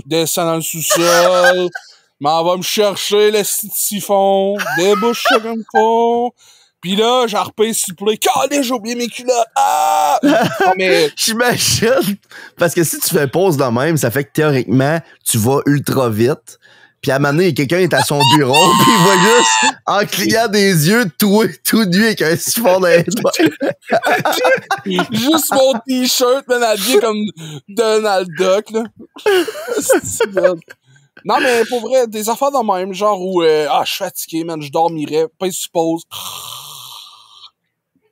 descends dans le sous-sol, m'en va me chercher le petit siphon, débouche ça comme faut. Pis là, j'en repèse s'il vous plaît. Calé, j'ai oublié mes culottes. Ah! Non, mais... J'imagine. Parce que si tu fais pause de même, ça fait que théoriquement, tu vas ultra vite. Puis à un moment donné, quelqu'un est à son bureau, puis il voit juste, en clignant des yeux, tout nu avec un siphon dans les doigts. Juste mon t-shirt, man, habillé comme Donald Duck, là. Non, mais pour vrai, des affaires de même, genre où, je suis fatigué, man, je dormirais, pas suppose.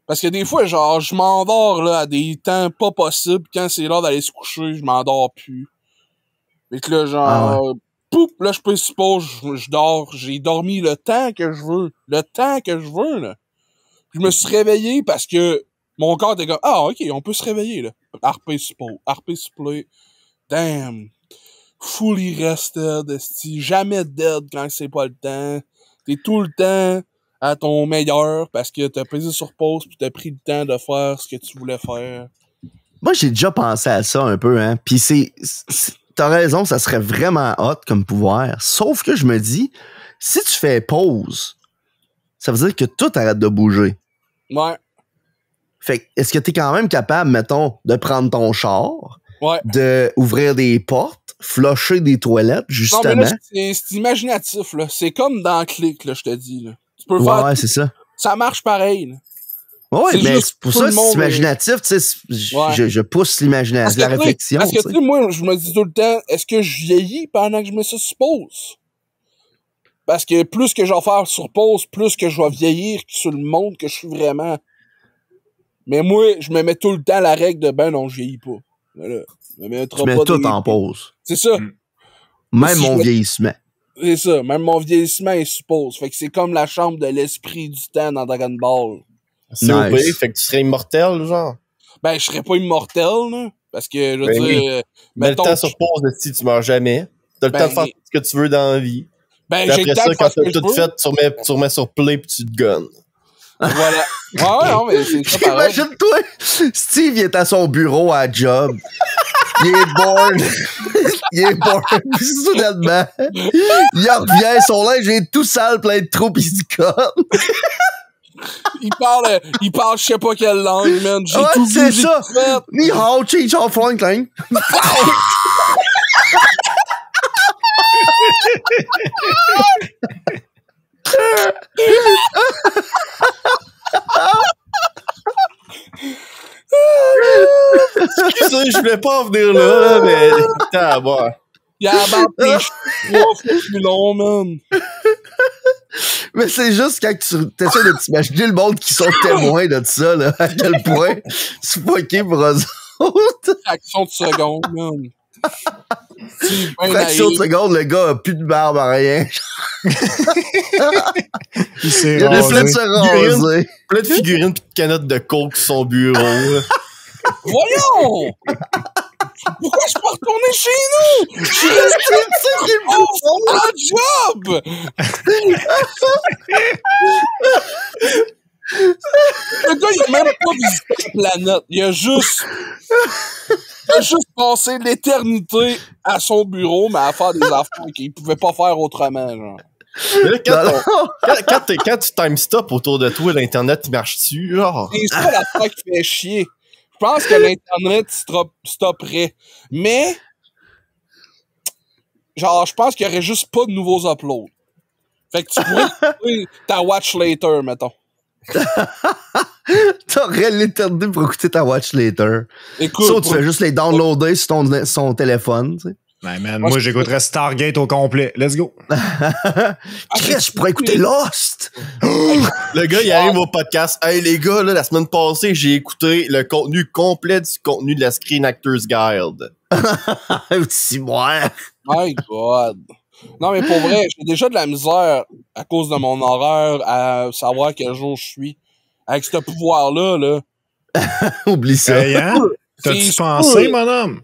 Parce que des fois, genre, je m'endors, là, à des temps pas possibles, quand c'est l'heure d'aller se coucher, je m'endors plus. Fait que là, genre, poup, là, je peux suppose, je dors, j'ai dormi le temps que je veux. Le temps que je veux, là. Puis je me suis réveillé parce que mon corps était comme, ok, on peut se réveiller, là. Harpé suppose, damn. Fully rested, esti. Jamais dead quand c'est pas le temps. T'es tout le temps à ton meilleur parce que t'as pesé sur pause pis t'as pris le temps de faire ce que tu voulais faire. Moi, j'ai déjà pensé à ça un peu, hein. Pis t'as raison, ça serait vraiment hot comme pouvoir. Sauf que je me dis, si tu fais pause, ça veut dire que tout arrête de bouger. Ouais. Fait que, est-ce que t'es quand même capable, mettons, de prendre ton char, de ouvrir des portes, flusher des toilettes, justement. Non, mais là, c'est imaginatif, là. C'est comme dans Click, là, je te dis, là. Tu peux faire... Ouais, c'est ça. Ça marche pareil, là. Oui, mais c'est pour ça, c'est imaginatif, tu sais, je pousse l'imagination, la réflexion. Parce que, tu sais, moi, je me dis tout le temps, est-ce que je vieillis pendant que je mets ça sur pause? Parce que plus que je vais faire sur pause, plus que je vais vieillir sur le monde que je suis vraiment. Mais moi, je me mets tout le temps la règle de ben non, je vieillis pas. Voilà. Tu mets tout en pause. C'est ça. Même mon vieillissement. C'est ça, même mon vieillissement est sur pause. Fait que c'est comme la chambre de l'esprit du temps dans Dragon Ball. C'est OP, fait que tu serais immortel, genre? Ben, je serais pas immortel, là. Parce que, je veux dire... Oui. Mais le temps sur pause, si tu meurs jamais. T'as le temps de faire ce que tu veux dans la vie. Ben, puis après ça, quand t'as tout fait, tu remets sur play pis tu te gunnes. Voilà. Ouais, non, mais c'est ça pareil. Imagine-toi, Steve, il est à son bureau à job. Il est bored. Puis soudainement, il revient, son linge est tout sale, plein de trous, pis il se colle. Il parle je sais pas quelle langue, man. J'ai tout vu, c'est ça. Ni hao, chi, chao, flying, clang. Excusez, je voulais pas en venir là, mais t'as à boire. Il a abattu les cheveux 3 fois plus long, man. Mais c'est juste quand tu essaies de t'imaginer le monde qui sont témoins de ça, là, à quel point c'est fucké pour eux autres. Fraction de seconde, man. Fraction de seconde, le gars a plus de barbe à rien. Il a décidé de se raser. Plein de figurines pis de canettes de coke sur son bureau. Voyons! Pourquoi je peux retourner chez nous? Je suis resté à job! Le gars, il a même pas visité la planète. Il a juste passé l'éternité à son bureau, mais à faire des affaires qu'il pouvait pas faire autrement, genre. Mais là, quand tu time stop autour de toi, l'Internet, il marche-tu, genre? C'est ça l'affaire qui fait chier. Je pense que l'Internet stopperait. Mais, genre, je pense qu'il y aurait juste pas de nouveaux uploads. Fait que tu pourrais écouter ta watch later, mettons. T'aurais l'éternité pour écouter ta watch later. Écoute, ça, tu fais juste les downloader sur son téléphone, tu sais. Ouais, man, moi, j'écouterais Stargate au complet. Let's go. Chris, je pourrais écouter Lost. Le gars, il arrive au podcast. Hey, les gars, là, la semaine passée, j'ai écouté le contenu complet du contenu de la Screen Actors Guild. Si moi. My God. Non, mais pour vrai, j'ai déjà de la misère à cause de mon horaire à savoir quel jour je suis. Avec ce pouvoir-là, là. Oublie ça. Hey, hein? T'as-tu pensé, mon homme?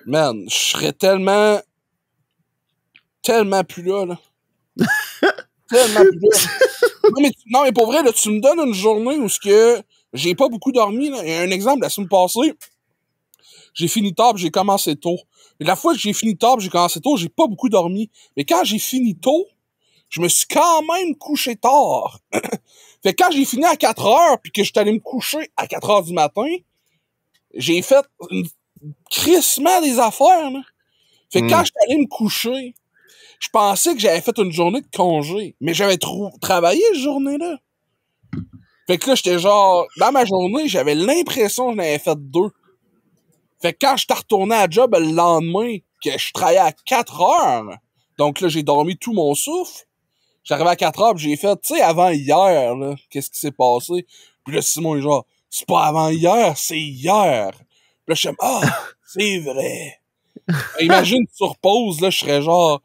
Man, je serais tellement plus là. Tellement plus là. Non, mais pour vrai, là, tu me donnes une journée où j'ai pas beaucoup dormi, là. Il y a un exemple, la semaine passée, j'ai fini tard, j'ai commencé tôt. Et la fois que j'ai fini tard, j'ai commencé tôt, j'ai pas beaucoup dormi. Mais quand j'ai fini tôt, je me suis quand même couché tard. Fait que quand j'ai fini à 4 heures, puis que j'étais allé me coucher à 4 heures du matin, j'ai fait une crissement des affaires, là. Fait que quand j'étais allé me coucher, je pensais que j'avais fait une journée de congé, mais j'avais travaillé cette journée-là. Fait que là, j'étais genre, dans ma journée, j'avais l'impression que j'en avais fait 2. Fait que quand j'étais retourné à la job le lendemain, que je travaillais à 4 heures, donc là, j'ai dormi tout mon souffle, j'arrivais à 4 heures, pis j'ai fait, tu sais, avant hier, là, qu'est-ce qui s'est passé? Puis là, Simon est genre, c'est pas avant hier, c'est hier. Puis là, je suis c'est vrai. Imagine, sur pause, là, je serais genre,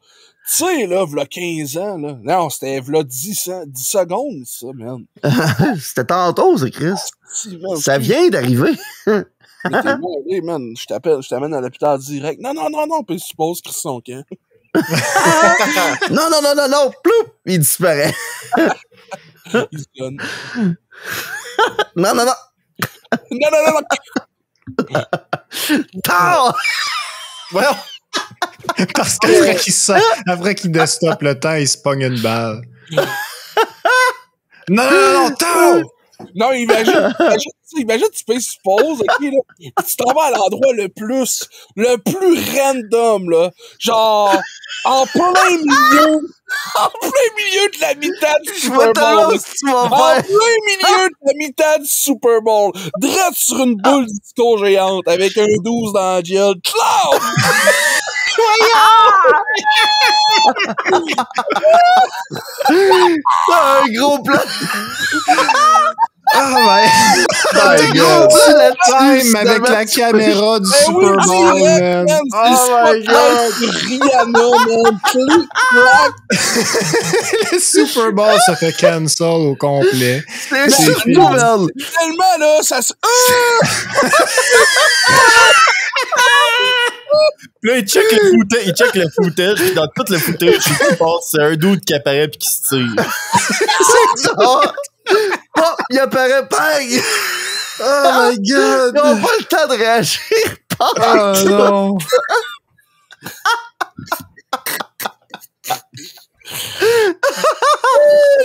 tu sais, là, v'là 15 ans, là. Non, c'était v'là 10 secondes, ça, man. C'était tantôt, ça, Chris. Ça vient d'arriver. Hey, man, je t'amène à l'hôpital direct. Non, puis tu poses Christian Camp. non, ploup, il disparaît. Il se donne. Non. Non. Tard! Voilà. Parce qu'après qu'il déstoppe le temps, il se pogne une balle. Non, tard! Non, imagine, tu payes sur pause, ok, là, pis tu t'en vas à l'endroit le plus random, là. Genre, en plein milieu de la mi-temps du Super Bowl. En plein milieu de la mi-temps du Super Bowl. Direct sur une boule de disco géante avec un 12 dans la gueule. Cloud! Un gros plan. Ah ouais. My God. Le time avec la caméra du Super Bowl, man. Oh my God. Rihanna, man. Click, clack. Le Super Bowl, ça fait cancel au complet. C'est fou, man. Tellement, là, ça se... Puis là, il check le footage, puis dans tout le footage, c'est un dude qui apparaît pis qui se tire. C'est ça. Oh, il apparaît, bang! Oh my God! Ils n'ont pas le temps de réagir. Oh non!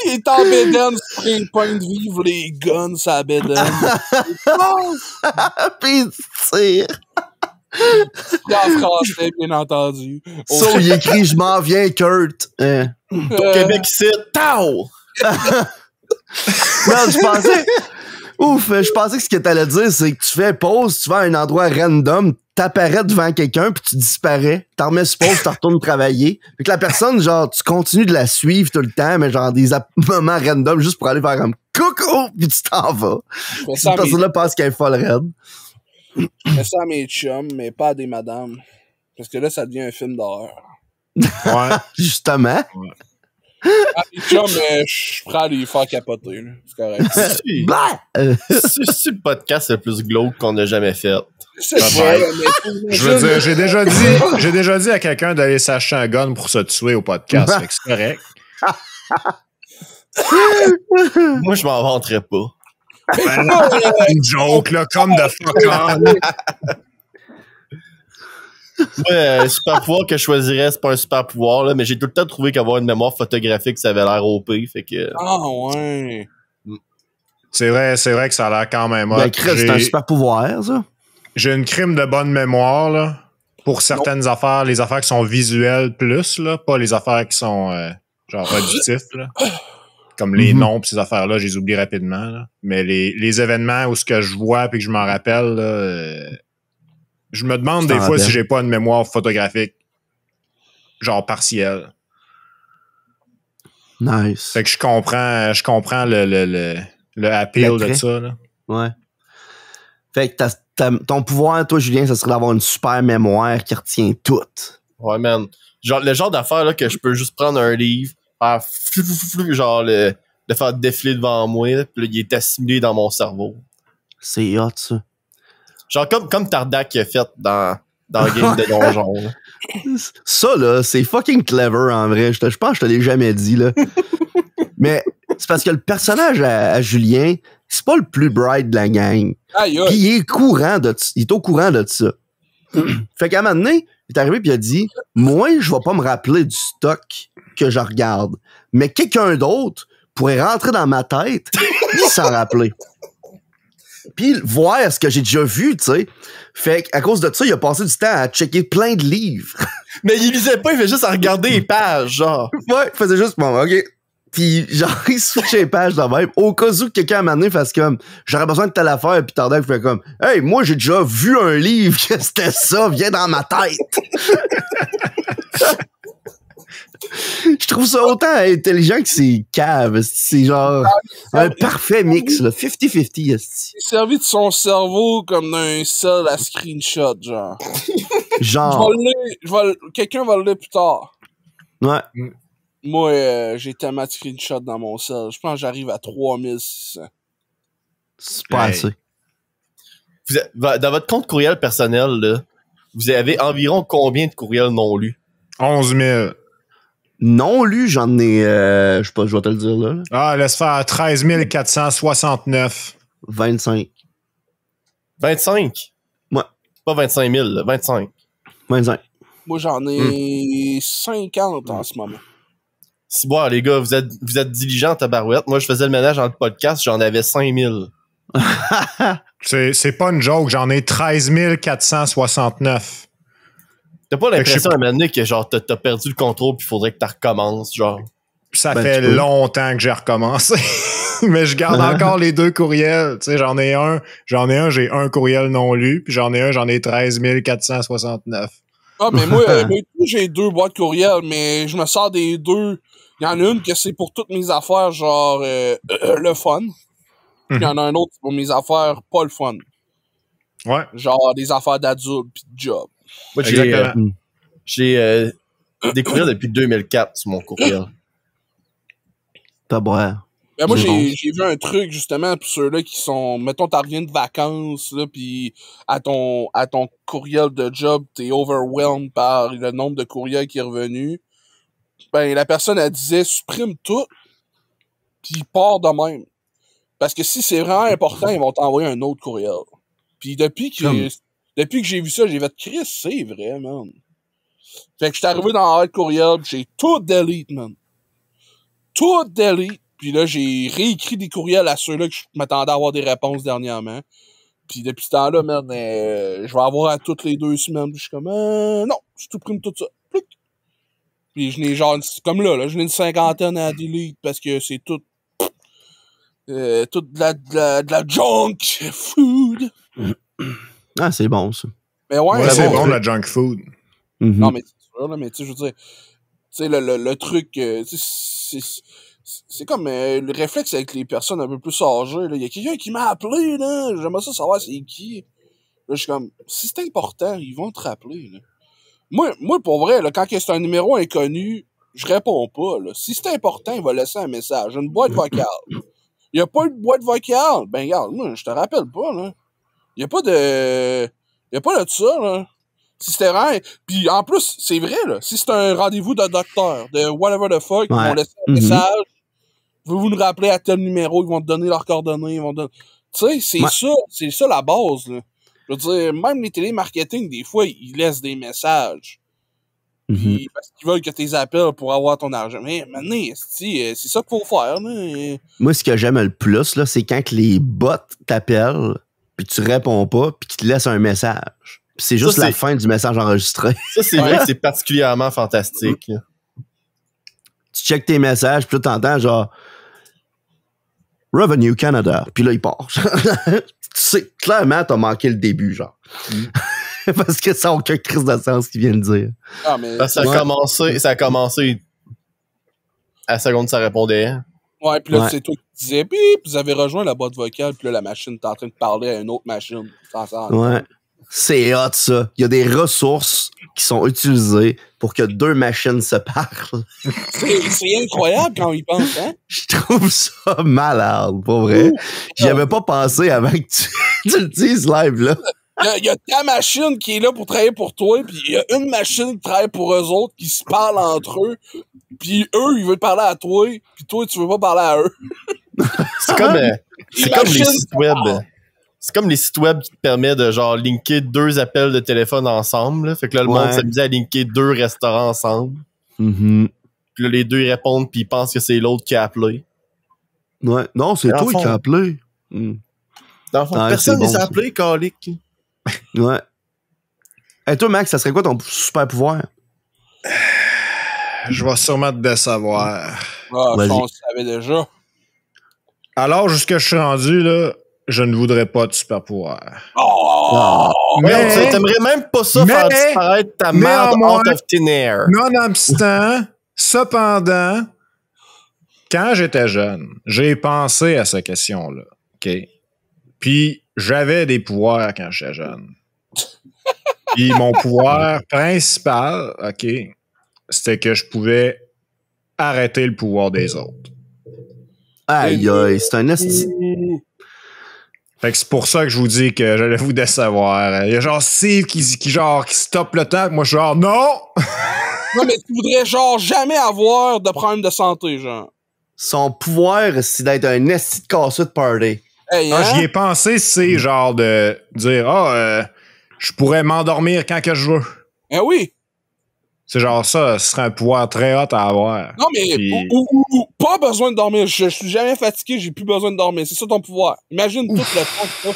Il est en bédaine, spray point de vivre les guns à la bédaine. Puis il tire. En français, bien entendu. So, il écrit « Je m'en viens, Kurt ». Au Québec, c'est Tao! Non, je pensais que ce que t'allais dire, c'est que tu fais pause, tu vas à un endroit random, t'apparais devant quelqu'un, puis tu disparais. T'en remets sur pause, tu retournes travailler. Fait que la personne, genre, tu continues de la suivre tout le temps, mais genre des moments random juste pour aller faire un coucou, puis tu t'en vas. Cette personne-là pense qu'elle est folle raide. Je fais ça à mes chums, mais pas à des madames. Parce que là, ça devient un film d'horreur. Ouais. Justement. Ouais. À mes chums, je suis prêt à lui faire capoter. Là. C'est correct. C'est le podcast le plus glauque qu'on a jamais fait. C'est vrai, mais je veux dire, j'ai déjà dit à quelqu'un d'aller s'acheter un gun pour se tuer au podcast. Fait que c'est correct. Moi, je m'en vanterais pas. Ben, une joke, là, comme de fuck on. Ouais, super pouvoir que je choisirais, c'est pas un super pouvoir, là, mais j'ai tout le temps trouvé qu'avoir une mémoire photographique, ça avait l'air OP, fait que... Ah, ouais. C'est vrai que ça a l'air quand même hot. Ben, Chris, c'est un super pouvoir, ça. J'ai une crime de bonne mémoire, là, pour certaines affaires, les affaires qui sont visuelles plus, là, pas les affaires qui sont, genre, auditifs, là. Comme les noms pis ces affaires-là, je les oublie rapidement, là. Mais les événements où ce que je vois puis que je m'en rappelle, là, je me demande des fois si j'ai pas une mémoire photographique, genre partielle. Nice. Fait que je comprends le appeal de ça, là. Ouais. Fait que ton pouvoir, toi, Julien, ça serait d'avoir une super mémoire qui retient tout. Ouais, man. Genre, le genre d'affaire, là, que je peux juste prendre un livre, faire genre, le faire défiler devant moi, là, pis là, il est assimilé dans mon cerveau. C'est hot, ça. Genre, comme Tardak qui a fait dans Game de Donjon, là. Ça, là, c'est fucking clever, en vrai. Je pense que je te l'ai jamais dit, là. Mais c'est parce que le personnage à Julien, c'est pas le plus bright de la gang. Aïe, aïe. Puis il est au courant de ça. Fait qu'à un moment donné, il est arrivé puis il a dit « Moi, je vais pas me rappeler du stock que je regarde. Mais quelqu'un d'autre pourrait rentrer dans ma tête et s'en rappeler. » Puis voir ce que j'ai déjà vu, tu sais. Fait qu'à cause de ça, il a passé du temps à checker plein de livres. Mais il lisait pas, il fait juste à regarder les pages, genre. Ouais, il faisait juste, bon, OK. Puis genre, il switchait les pages de même. Au cas où quelqu'un m'a amené fasse comme, j'aurais besoin de telle affaire, puis Tardak fait comme, hey, moi, j'ai déjà vu un livre que c'était ça, viens dans ma tête. Je trouve ça autant intelligent que c'est cave. C'est genre un parfait mix, là. 50-50, Il est servi de son cerveau comme d'un seul à screenshot, genre. Genre. Quelqu'un va le lire plus tard. Ouais. Moi, j'ai tellement de screenshots dans mon cell. Je pense que j'arrive à 3600. C'est pas assez. Dans votre compte courriel personnel, là, vous avez environ combien de courriels non lus? 11 000. Non lu, j'en ai... je sais pas, je vais te le dire là. Ah, laisse faire 13 469. 25. 25? Ouais. Pas 25 000, là, 25. 25. Moi, j'en ai 50 en ce moment. Si bon, les gars, vous êtes diligents, tabarouette. Moi, je faisais le ménage dans le podcast, j'en avais 5000. C'est pas une joke, j'en ai 13 469. T'as pas l'impression à un moment donné que genre t'as perdu le contrôle pis faudrait que t'en recommences, genre? Ça fait longtemps que j'ai recommencé. Mais je garde encore les 2 courriels. Tu sais, j'en ai un, j'ai un courriel non lu, puis j'en ai 13 469. Ah, mais moi, j'ai 2 boîtes courriels, mais je me sors des 2. Il y en a une que c'est pour toutes mes affaires, genre le fun. Puis il y en a un autre pour mes affaires pas le fun. Ouais. Genre des affaires d'adultes pis de job. Moi, j'ai des courriels depuis 2004 sur mon courriel. T'as boire. Ben moi, j'ai vu un truc, justement, pour ceux-là qui sont... Mettons, t'en reviens de vacances, là, pis à ton courriel de job, t'es overwhelmed par le nombre de courriels qui est revenu. Ben, la personne, elle disait, supprime tout, pis part de même. Parce que si c'est vraiment important, ils vont t'envoyer un autre courriel. Puis depuis que j'ai vu ça, j'ai fait Chris, c'est vrai, man. Fait que j'étais arrivé dans le courriel, pis j'ai tout delete, man. Tout delete. Puis là, j'ai réécrit des courriels à ceux-là que je m'attendais à avoir des réponses dernièrement. Puis depuis ce temps-là, man, je vais avoir à toutes les 2 semaines. Puis je suis comme, non, je supprime tout ça. Plic. Puis je n'ai genre, comme là, je n'ai une 50aine à delete parce que c'est tout de la junk food. Ah, c'est bon, ça. Mais ouais, c'est bon, la junk food. Non, mais c'est sûr, là, mais tu sais, je veux dire, tu sais, le truc, c'est comme le réflexe avec les personnes un peu plus âgées, là. Il y a quelqu'un qui m'a appelé, là. J'aimerais ça savoir c'est qui. Là, je suis comme, si c'est important, ils vont te rappeler, là. Moi, pour vrai, là, quand c'est un numéro inconnu, je réponds pas, là. Si c'est important, il va laisser un message. Une boîte vocale. Il y a pas de boîte vocale. Ben, regarde, moi, je te rappelle pas, là. Il y a pas de ça, là. Si c'était vrai. Puis en plus, c'est vrai, là. Si c'est un rendez-vous de docteur, de whatever the fuck, ils vont laisser un message. Vous nous rappeler à tel numéro, ils vont te donner leurs coordonnées, ils vont te donner... Tu sais, c'est ça la base, là. Je veux dire, même les télémarketing, des fois, ils laissent des messages. Puis, parce qu'ils veulent que tu les appelles pour avoir ton argent. Mais maintenant, c'est ça qu'il faut faire, là. Moi, ce que j'aime le plus, là, c'est quand les bots t'appellent, puis tu réponds pas, puis qu'ils te laissent un message. Puis c'est juste la fin du message enregistré. Ça, c'est vrai que c'est particulièrement fantastique. Tu checkes tes messages, puis là, t'entends genre Revenue Canada, puis là, il part. Tu sais, clairement, t'as manqué le début, genre. Parce que ça n'a aucun crise de sens qu'il vient de dire. Ah, mais ça a commencé à la seconde, ça répondait. Ouais, puis là, c'est toi qui disais, puis vous avez rejoint la boîte vocale, puis là, la machine est en train de parler à une autre machine. Ouais. C'est hot, ça. Il y a des ressources qui sont utilisées pour que 2 machines se parlent. C'est incroyable quand on y pense, hein? Je trouve ça malade, pour vrai. J'y avais pas pensé avant que tu le dises live, là. Il y a ta machine qui est là pour travailler pour toi, puis il y a une machine qui travaille pour eux autres, qui se parlent entre eux, puis eux, ils veulent parler à toi, puis toi, tu veux pas parler à eux. C'est comme les sites web. C'est comme les sites web qui te permettent de genre linker 2 appels de téléphone ensemble. Là. Fait que là, le monde s'amuse à linker 2 restaurants ensemble. Puis là, les 2 ils répondent puis ils pensent que c'est l'autre qui a appelé. Ouais. Non, c'est toi qui a appelé. Dans le fond, personne ne les a appelés, calique. Ouais. Et toi, Max, ça serait quoi ton super pouvoir? Je vais sûrement te décevoir. Ah, on le savait déjà. Alors, jusqu'à je suis rendu, là, je ne voudrais pas de super pouvoir. Mais t'aimerais même pas ça faire disparaître ta merde out of thin air. Nonobstant, cependant, quand j'étais jeune, j'ai pensé à cette question-là. OK? Puis, j'avais des pouvoirs quand j'étais jeune. Puis, mon pouvoir principal, OK, c'était que je pouvais arrêter le pouvoir des autres. Aïe, aïe, c'est un esti. Fait que c'est pour ça que je vous dis que j'allais vous décevoir. Il y a genre Steve qui stoppe le temps. Moi, je suis genre, non! Non, mais tu voudrais genre jamais avoir de problème de santé, genre. Son pouvoir, c'est d'être un esti de casseux de party. Hey, hein? J'y ai pensé, c'est genre de dire, je pourrais m'endormir quand que je veux. Eh oui! C'est genre ça, ce serait un pouvoir très hot à avoir. Non, mais ou pas besoin de dormir. Je suis jamais fatigué, j'ai plus besoin de dormir. C'est ça ton pouvoir. Imagine tout le temps.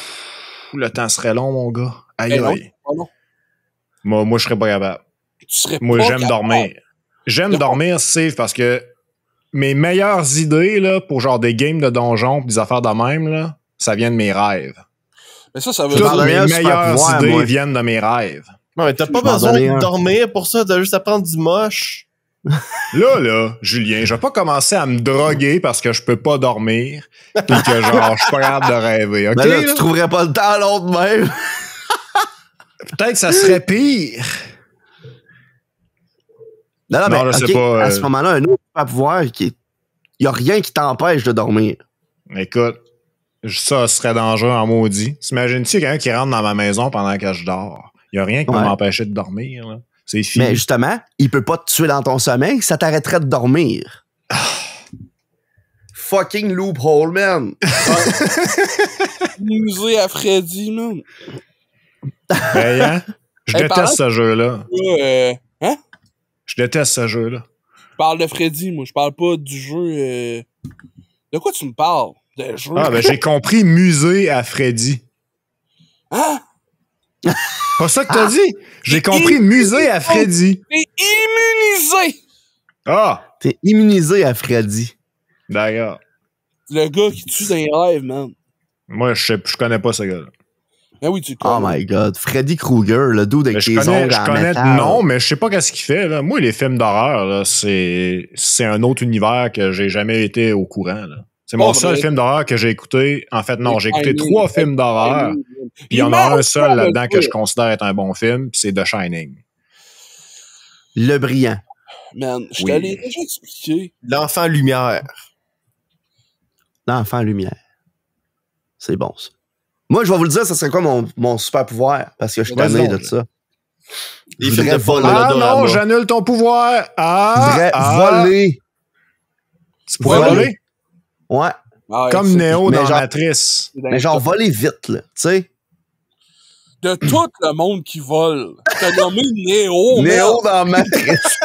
Le temps serait long, mon gars. Aïe, aïe. Non. Moi, je serais pas capable. Moi, j'aime dormir. J'aime dormir, Steve, parce que mes meilleures idées là, pour genre des games de donjons pis des affaires de même, là, ça vient de mes rêves. Mais ça veut dire mes meilleures idées viennent de mes rêves. Non, mais t'as pas besoin de dormir pour ça, t'as juste à prendre du moche. Là, Julien, je vais pas commencer à me droguer parce que je peux pas dormir pis que genre, je suis pas capable de rêver, ok? Mais là, tu trouverais pas le temps à l'autre même. Peut-être que ça serait pire. Non, mais je sais pas. À ce moment-là, un autre pouvoir il y a rien qui t'empêche de dormir. Écoute, ça serait dangereux en maudit. T'imagines-tu quelqu'un qui rentre dans ma maison pendant que je dors? Il y a rien qui va m'empêcher de dormir, là. C'est fini. Mais justement, il peut pas te tuer dans ton sommeil, ça t'arrêterait de dormir. Fucking loophole, man. Musée à Freddy, man. Hey, hein? Je déteste ce jeu-là. Hein? Je déteste ce jeu-là. Je parle de Freddy, moi. Je parle pas du jeu. De quoi tu me parles? De jeu? Ah, ben j'ai compris musée à Freddy. Hein? Pas ça que t'as dit? J'ai compris musée à Freddy. T'es immunisé! Ah! T'es immunisé à Freddy. D'accord. Le gars qui tue dans les rêves, man. Moi, je connais pas ce gars-là. Ah oui, tu connais. Oh my god. Freddy Krueger, le dude avec les ongles en métal. Non, mais je sais pas qu'est-ce qu'il fait, là. Moi, les films d'horreur, là, c'est un autre univers que j'ai jamais été au courant, là. C'est mon seul film d'horreur que j'ai écouté. En fait, non, j'ai écouté 3 films d'horreur. Puis il y en a un seul là-dedans que je considère être un bon film, puis c'est The Shining. Le Brillant. Man, je t'allais déjà expliquer. L'Enfant Lumière. L'Enfant Lumière. C'est bon, ça. Moi, je vais vous le dire, ça serait quoi mon super pouvoir? Parce que je suis tanné de ça. Il faudrait voler. Ah non, j'annule ton pouvoir. Je voudrais voler. Tu pourrais voler? Ouais. Comme Neo dans genre, Matrice. Mais genre voler vite, là. Tu sais? De tout le monde qui vole. T'as nommé Neo. Neo dans Matrice.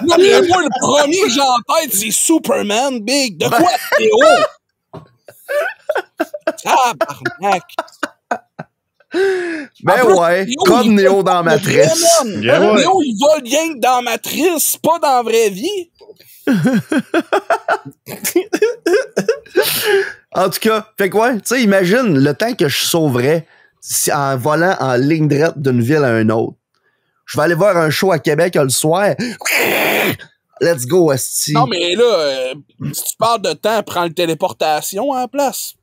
Non, mais moi, le premier que j'ai en tête, c'est Superman, Big. De quoi, Neo? Tabarnak. Ben ouais, Neo, comme Neo dans Matrice. Neo, il vole rien que dans Matrice, pas dans la vraie vie. En tout cas, fait quoi? Tu sais, imagine le temps que je sauverais en volant en ligne droite d'une ville à une autre. Je vais aller voir un show à Québec le soir. Let's go, esti. Non, mais là, si tu parles de temps, prends le téléportation à la place.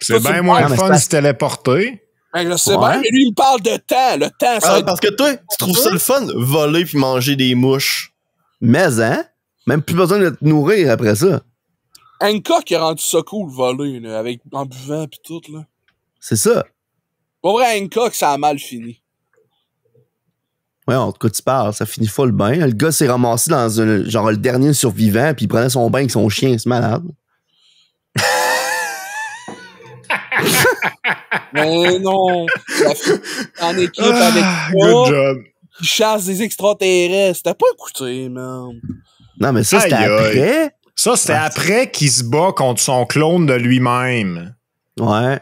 C'est bien moins le fun de se téléporter. Ben, je sais bien, mais lui, il me parle de temps. Le temps, ça. Parce que toi, tu trouves ça le fun, voler puis manger des mouches. Mais, hein? Même plus besoin de te nourrir après ça. Hancock a rendu ça cool, voler, là, en buvant pis tout, là. C'est ça. Pour vrai, Hancock, ça a mal fini. Ouais, en tout cas, tu parles, ça finit full bien. Le gars s'est ramassé dans genre le dernier survivant, puis il prenait son bain avec son chien, c'est malade. Mais non, en équipe avec good job. Qui chasse des extraterrestres. T'as pas écouté, man. Non, mais ça, c'était après. Ça, c'était après qu'il se bat contre son clone de lui-même. Ouais.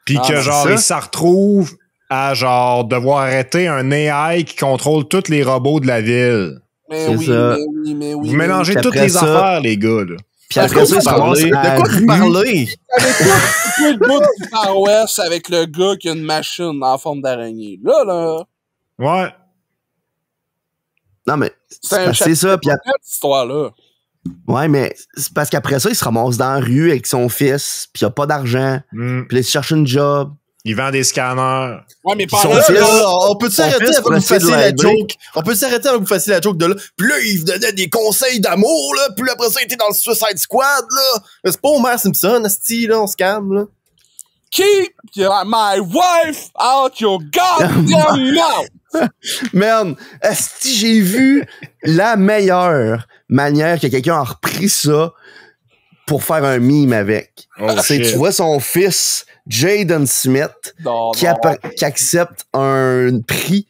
Puis que genre, il s'en retrouve à genre devoir arrêter un AI qui contrôle tous les robots de la ville. Mais oui, mais oui. Vous mélangez toutes les affaires, les gars, là. Puis après ça, de quoi vous parlez? Avec le bout du Far West avec le gars qui a une machine en forme d'araignée. Là. Ouais. Non, mais c'est ça. Puis cette histoire-là. Ouais, mais c'est parce qu'après ça, il se ramasse dans la rue avec son fils, puis il a pas d'argent. Puis là, il cherche une job. Il vend des scanners. Ouais, mais on peut s'arrêter avant que vous fassiez la joke. On peut s'arrêter avant que vous fassiez la joke de là. Puis là, il vous donnait des conseils d'amour, là. Puis après ça, il était dans le Suicide Squad, là. Mais c'est pas Homer Simpson, asti, là. On se calme, là. Keep my wife out your goddamn mouth! Man, asti, j'ai vu la meilleure manière que quelqu'un a repris ça pour faire un mime avec. C'est, tu vois son fils, Jaden Smith, qui accepte un prix.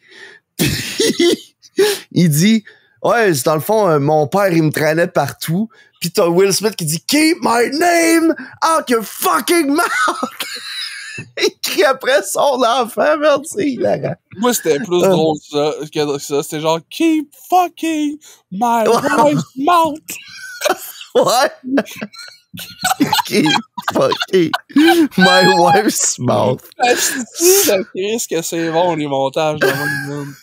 il dit, ouais, dans le fond, mon père, il me traînait partout. Puis t'as Will Smith qui dit, keep my name out your fucking mouth! Il crie après son enfant, merci. Moi, c'était plus drôle que ça. C'était genre, keep fucking my wife's mouth. Ouais. Keep fucking my wife's mouth. Qu'est-ce que c'est bon, les montages dans le monde.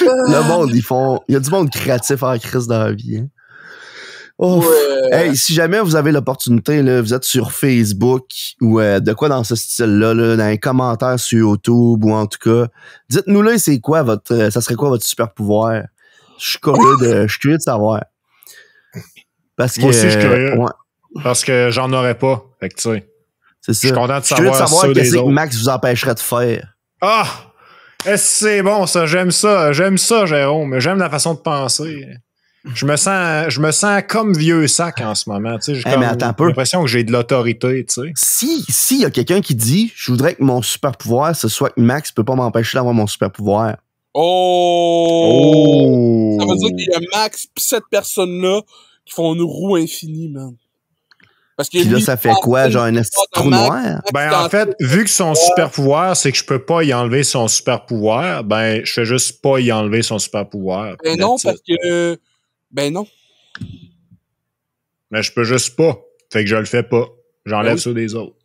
Le monde, il y a du monde créatif en crise dans la vie. Hein. Oh. Ouais. Hey, si jamais vous avez l'opportunité, là, vous êtes sur Facebook ou de quoi dans ce style-là, là, dans les commentaires sur YouTube ou en tout cas, dites-nous là, c'est quoi ça serait quoi votre super pouvoir? Je suis curieux de savoir. Parce que, moi aussi, je suis curieux. Ouais. Parce que j'en aurais pas. Fait que tu sais. C'est ça. Je suis content de savoir qu'est-ce que Max vous empêcherait de faire. Ah! C'est bon, ça. J'aime ça, Jérôme. J'aime la façon de penser. Je me sens comme vieux sac en ce moment. Tu sais, j'ai l'impression que j'ai de l'autorité, tu sais. Si y a quelqu'un qui dit, je voudrais que mon super pouvoir, ce soit que Max peut pas m'empêcher d'avoir mon super pouvoir. Oh! Ça veut dire qu'il y a Max pis cette personne-là qui font une roue infinie, man. Parce que puis là, ça fait quoi? Genre un trou noir? Ben, en fait, vu que son super pouvoir, c'est que je peux pas y enlever son super pouvoir, ben, je fais juste pas y enlever son super pouvoir. Ben non, parce que... Ben non. Mais je peux juste pas. Fait que je le fais pas. J'enlève ceux des autres.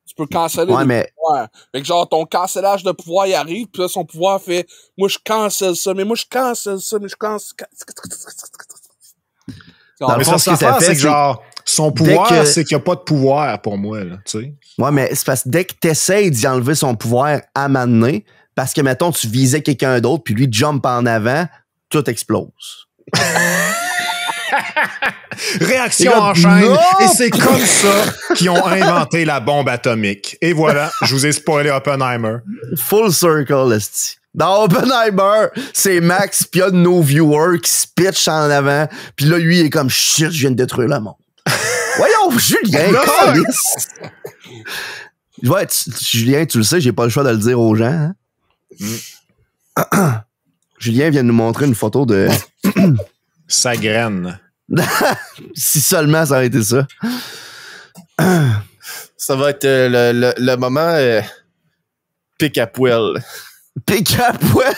Tu peux canceller les pouvoirs. Fait que genre, ton cancellage de pouvoir, il arrive, puis là, son pouvoir fait « Moi, je cancelle ça, mais moi, je cancelle ça, mais je cancelle... » Mais ça, c'est que genre, son pouvoir, c'est qu'il n'y a pas de pouvoir pour moi, là, tu sais. Ouais, mais c'est parce que dès que t'essayes d'y enlever son pouvoir à m'amener, parce que, mettons, tu visais quelqu'un d'autre, puis lui jump en avant, tout explose. Réaction en chaîne. Et c'est comme ça qu'ils ont inventé la bombe atomique. Et voilà, je vous ai spoilé Oppenheimer. Full circle, esti. Dans Oppenheimer, c'est Max pis y'a de nos viewers qui se pitchent en avant, pis là, lui, il est comme shit, je viens de détruire le monde. Voyons, Julien, ouais, Julien, tu le sais, j'ai pas le choix de le dire aux gens. Hein? Julien vient de nous montrer une photo de... Sa graine. Si seulement ça aurait été ça. Ça va être le moment pic à poil. Pic à poil?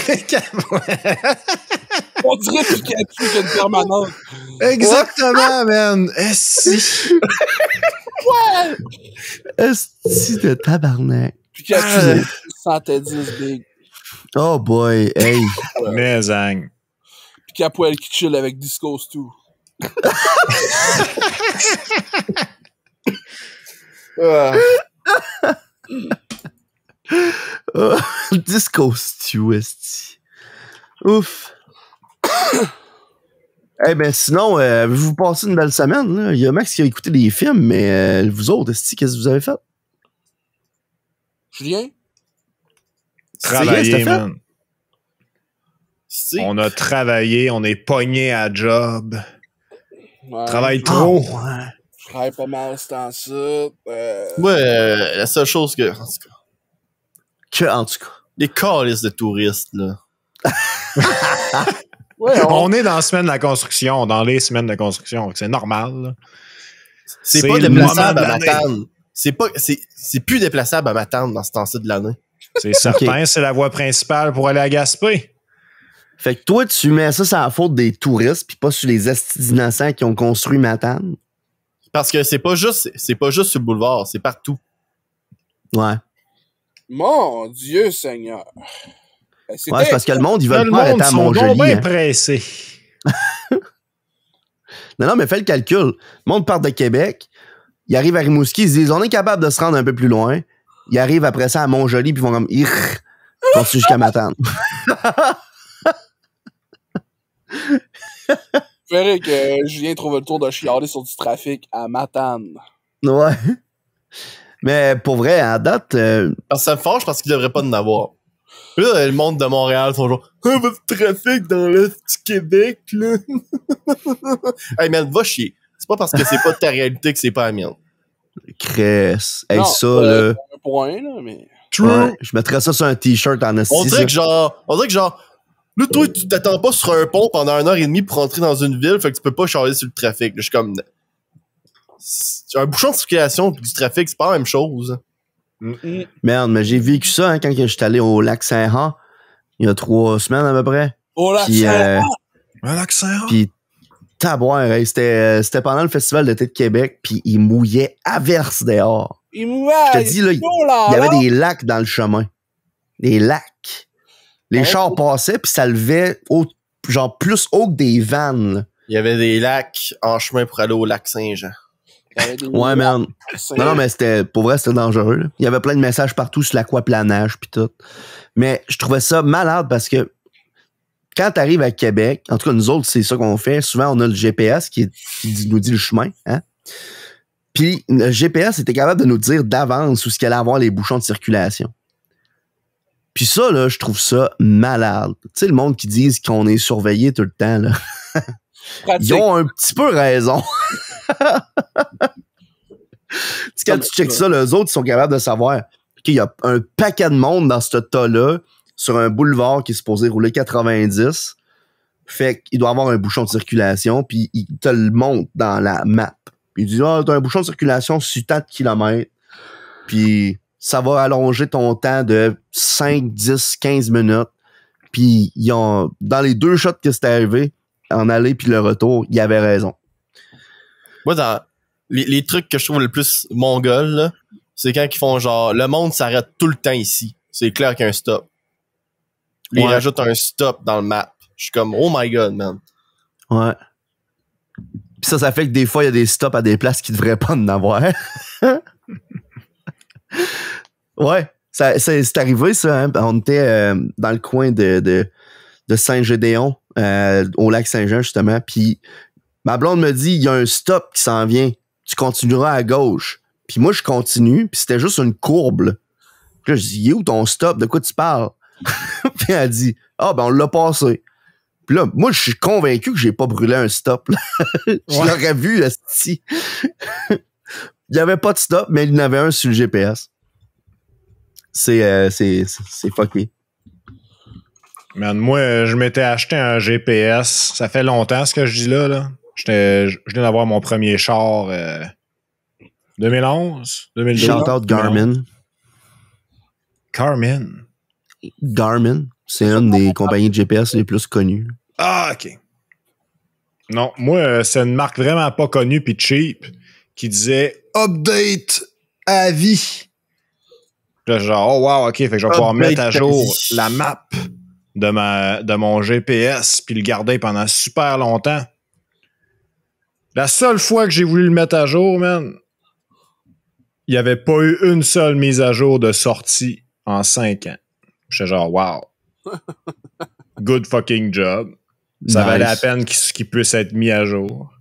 Pic à poil. On dirait Pikachu qui a une permanente. Exactement, man. Est-ce Ouais! Est-ce de tabarnak? Pikachu, 110 big. Oh boy, hey. Mais zang. Pic à poil qui chill avec Discos 2. Disco Stew, esti. Ouf. Eh ben sinon, vous passez une belle semaine. Là. Il y a Max qui a écouté des films, mais vous autres, esti, qu'est-ce que vous avez fait? Julien? Travailler, man. On a travaillé, on est pogné à job. Ouais. Travaille trop. Ouais. Je travaille pas mal ce temps-ci. Ouais, la seule chose que... En tout cas. Les calices de touristes, là. Ouais, on est dans la semaine de la construction, dans les semaines de construction. C'est normal. Là. C'est pas déplaçable à Matane. C'est plus déplaçable à Matane dans ce temps-ci de l'année. C'est certain, okay. C'est la voie principale pour aller à Gaspé. Fait que toi, tu mets ça sur la faute des touristes puis pas sur les estis innocents qui ont construit Matane? Parce que c'est pas juste sur le boulevard, c'est partout. Ouais. Mon Dieu Seigneur. Ouais, c'est parce que le monde, ils veulent pas arrêter à Montjoli. Bien pressés. Non, mais fais le calcul. Le monde part de Québec, il arrive à Rimouski, ils se disent, on est capable de se rendre un peu plus loin. Ils arrivent après ça à Montjoli, puis ils vont comme, continue jusqu'à Matane. Je verrais que Julien trouve le tour de chialer sur du trafic à Matane. Ouais. Mais pour vrai, à date... Parce que ça me fâche parce qu'il devrait pas en avoir. Puis là, le monde de Montréal sont genre « Ah, votre trafic dans l'Est du Québec, là! » Hey, man, va chier. C'est pas parce que c'est pas de ta réalité que c'est pas la mienne. Cresse. Hey, non, ça, là... un point, là, mais... True. Ouais, je mettrais ça sur un t-shirt en esti. On dirait que genre, là, toi, tu t'attends pas sur un pont pendant 1h30 pour rentrer dans une ville, fait que tu peux pas charger sur le trafic. Je suis comme, un bouchon de circulation pis du trafic, c'est pas la même chose. Merde, mais j'ai vécu ça hein, quand je suis allé au lac Saint-Jean, il y a 3 semaines à peu près. Au lac Saint-Jean! Un lac Saint-Jean? Puis taboire, hey, c'était pendant le festival d'été de Québec, puis il mouillait à verse dehors. Il mouillait! Je te dis, là, il y avait des lacs dans le chemin. Des lacs. Les chars passaient, puis ça levait genre plus haut que des vannes. Là. Il y avait des lacs en chemin pour aller au lac Saint-Jean. Ouais, man. Non, mais pour vrai, c'était dangereux. Là. Il y avait plein de messages partout sur l'aquaplanage, puis tout. Mais je trouvais ça malade parce que quand t'arrives à Québec, en tout cas, nous autres, c'est ça qu'on fait. Souvent, on a le GPS qui nous dit le chemin, hein. Puis le GPS était capable de nous dire d'avance où ce qu'il allait avoir les bouchons de circulation. Puis ça, là, je trouve ça malade. Tu sais, le monde qui dit qu'on est surveillé tout le temps, là. Ils ont un petit peu raison. Quand tu checkes ça, les autres, ils sont capables de savoir qu'il y a un paquet de monde dans ce tas-là, sur un boulevard qui est supposé rouler 90. Fait qu'il doit avoir un bouchon de circulation, puis il te le montre dans la map. Puis il dit, t'as un bouchon de circulation sur tant de kilomètres. Puis ça va allonger ton temps de 5, 10, 15 minutes. Puis dans les 2 shots que c'était arrivé, en aller puis le retour, il avait raison. Moi, dans les trucs que je trouve le plus mongol, là, c'est quand ils font genre, le monde s'arrête tout le temps ici. C'est clair qu'il y a un stop. Ils rajoutent un stop dans le map. Je suis comme, oh my god, man. Ouais. Puis ça fait que des fois, il y a des stops à des places qui devraient pas en avoir. Ouais. C'est arrivé, ça. Hein? On était dans le coin de Saint-Gédéon, au lac Saint-Jean, justement. Puis ma blonde me dit, il y a un stop qui s'en vient. Tu continueras à gauche. Puis moi, je continue. Puis c'était juste une courbe. Là. Puis là, je dis, il est où ton stop? De quoi tu parles? Puis elle dit, on l'a passé. Puis là, moi, je suis convaincu que j'ai pas brûlé un stop. Là. Je l'aurais vu, esti. Il y avait pas de stop, mais il y en avait un sur le GPS. C'est fucké. Man, moi, je m'étais acheté un GPS. Ça fait longtemps ce que je dis là. Je viens d'avoir mon premier char 2011, 2012. Shout-out Garmin. Garmin, c'est une des compagnies de GPS les plus connues. Ah, OK. Non, moi, c'est une marque vraiment pas connue puis cheap qui disait « Update à vie ». Là, genre, oh wow, OK, fait que je vais pouvoir mettre à jour la map de mon GPS puis le garder pendant super longtemps. La seule fois que j'ai voulu le mettre à jour, man, il n'y avait pas eu une seule mise à jour de sortie en 5 ans. J'étais genre, wow. Good fucking job. Ça valait la peine qu'il puisse être mis à jour.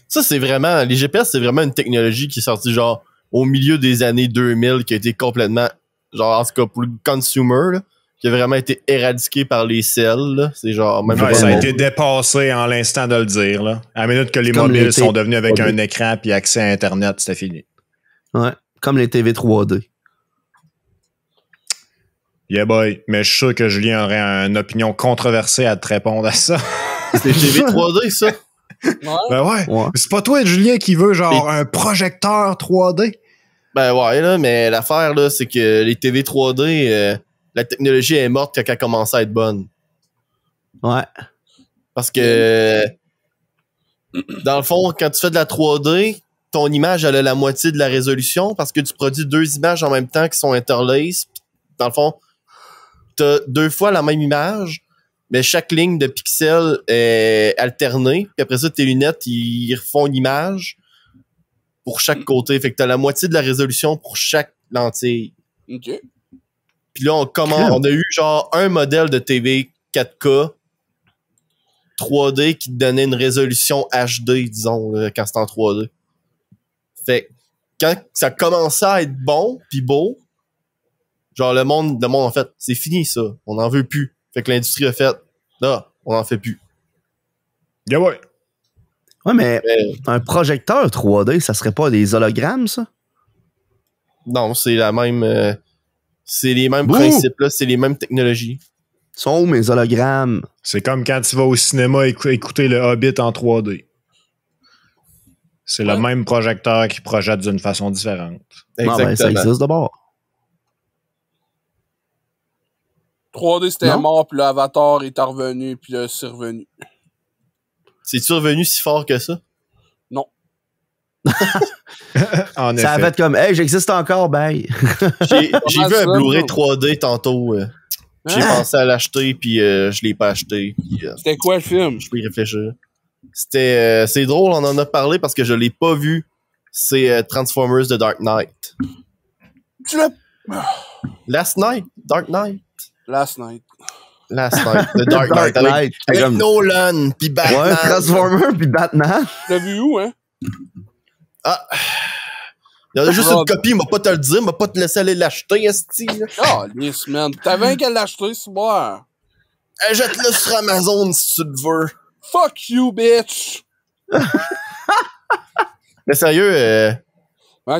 Ça, c'est vraiment... Les GPS, c'est vraiment une technologie qui est sortie genre au milieu des années 2000, qui a été complètement... Genre, en tout cas, pour le consumer, là, qui a vraiment été éradiqué par les cells. Là. C'est genre... Même ça a été dépassé en l'instant de le dire. Là. À la minute que les mobiles sont devenus avec un écran puis accès à Internet, c'était fini. Ouais, comme les TV 3D. Yeah boy, mais je suis sûr que Julien aurait une opinion controversée à te répondre à ça. C'est TV 3D, ça? Ben ouais. C'est pas toi, Julien, qui veut genre un projecteur 3D? Ben ouais, là, mais l'affaire, là, c'est que les TV 3D, la technologie est morte quand elle a commencé à être bonne. Ouais. Parce que, dans le fond, quand tu fais de la 3D, ton image, elle a la moitié de la résolution parce que tu produis 2 images en même temps qui sont interlacées. Dans le fond, t'as 2 fois la même image, mais chaque ligne de pixels est alternée. Puis après ça, tes lunettes, ils refont l'image pour chaque côté. Fait que t'as la moitié de la résolution pour chaque lentille. OK. Puis là, on a eu genre un modèle de TV 4K 3D qui te donnait une résolution HD, disons, là, quand c'était en 3D. Fait que quand ça commençait à être bon puis beau, genre le monde en fait, c'est fini ça, on n'en veut plus. Fait que l'industrie a fait, là, on n'en fait plus. Yeah ouais. Ouais, mais un projecteur 3D, ça serait pas des hologrammes, ça? Non, c'est la même... C'est les mêmes principes, là. C'est les mêmes technologies. Sont où mes hologrammes? C'est comme quand tu vas au cinéma écouter le Hobbit en 3D. C'est le même projecteur qui projette d'une façon différente. Exactement. Ben, ça existe d'abord. 3D, c'était mort, puis l'Avatar est revenu, puis là, c'est revenu. C'est-tu revenu si fort que ça? Non. En effet. Ça a fait comme, hey, j'existe encore, bye. J'ai vu un Blu-ray 3D tantôt. J'ai pensé à l'acheter, puis je l'ai pas acheté. C'était quoi le film? Je peux y réfléchir. C'est drôle, on en a parlé parce que je l'ai pas vu. C'est Transformers The Dark Knight. Tu l'as... Last Night? Dark Knight? Last Night. The Dark Knight. Avec Nolan, puis Batman. Ouais, Transformers, puis Batman. Tu l'as vu où, hein? Ah! Il y en a juste une copie, il m'a pas te le dire, il m'a pas te laisser aller l'acheter, esti. Ah, yes, man. T'avais qu'à l'acheter, c'est bon. Jette-le sur Amazon si tu le veux. Fuck you, bitch! Mais sérieux,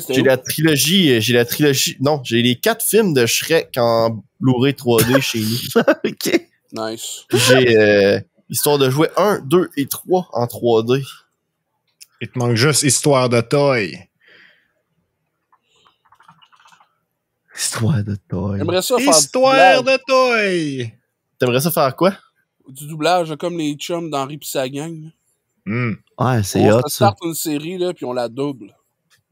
j'ai la trilogie. Non, j'ai les 4 films de Shrek en Blu-ray 3D chez nous. OK. Nice. J'ai histoire de jouer 1, 2 et 3 en 3D. Il te manque juste Histoire de Toy. Histoire de Toy. J'aimerais ça faire Histoire de Toy! T'aimerais ça faire quoi? Du doublage, comme les chums d'Henri pis sa gang. Ouais, c'est hot, on starte une série, là, puis on la double.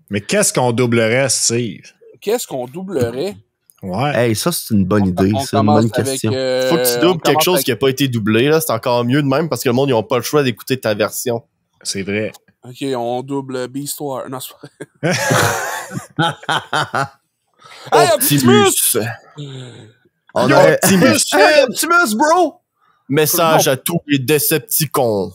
Mais qu'est-ce qu'on doublerait, Steve? Qu'est-ce qu'on doublerait? Ouais. Hey, ça, c'est une bonne idée. C'est une bonne question. Faut que tu doubles quelque chose qui a pas été doublé, là. C'est encore mieux de même parce que le monde, ils ont pas le choix d'écouter ta version. C'est vrai. OK, on double Beast-War. Non, c'est pas Hey, Optimus! Optimus, bro! Message à tous les Decepticons.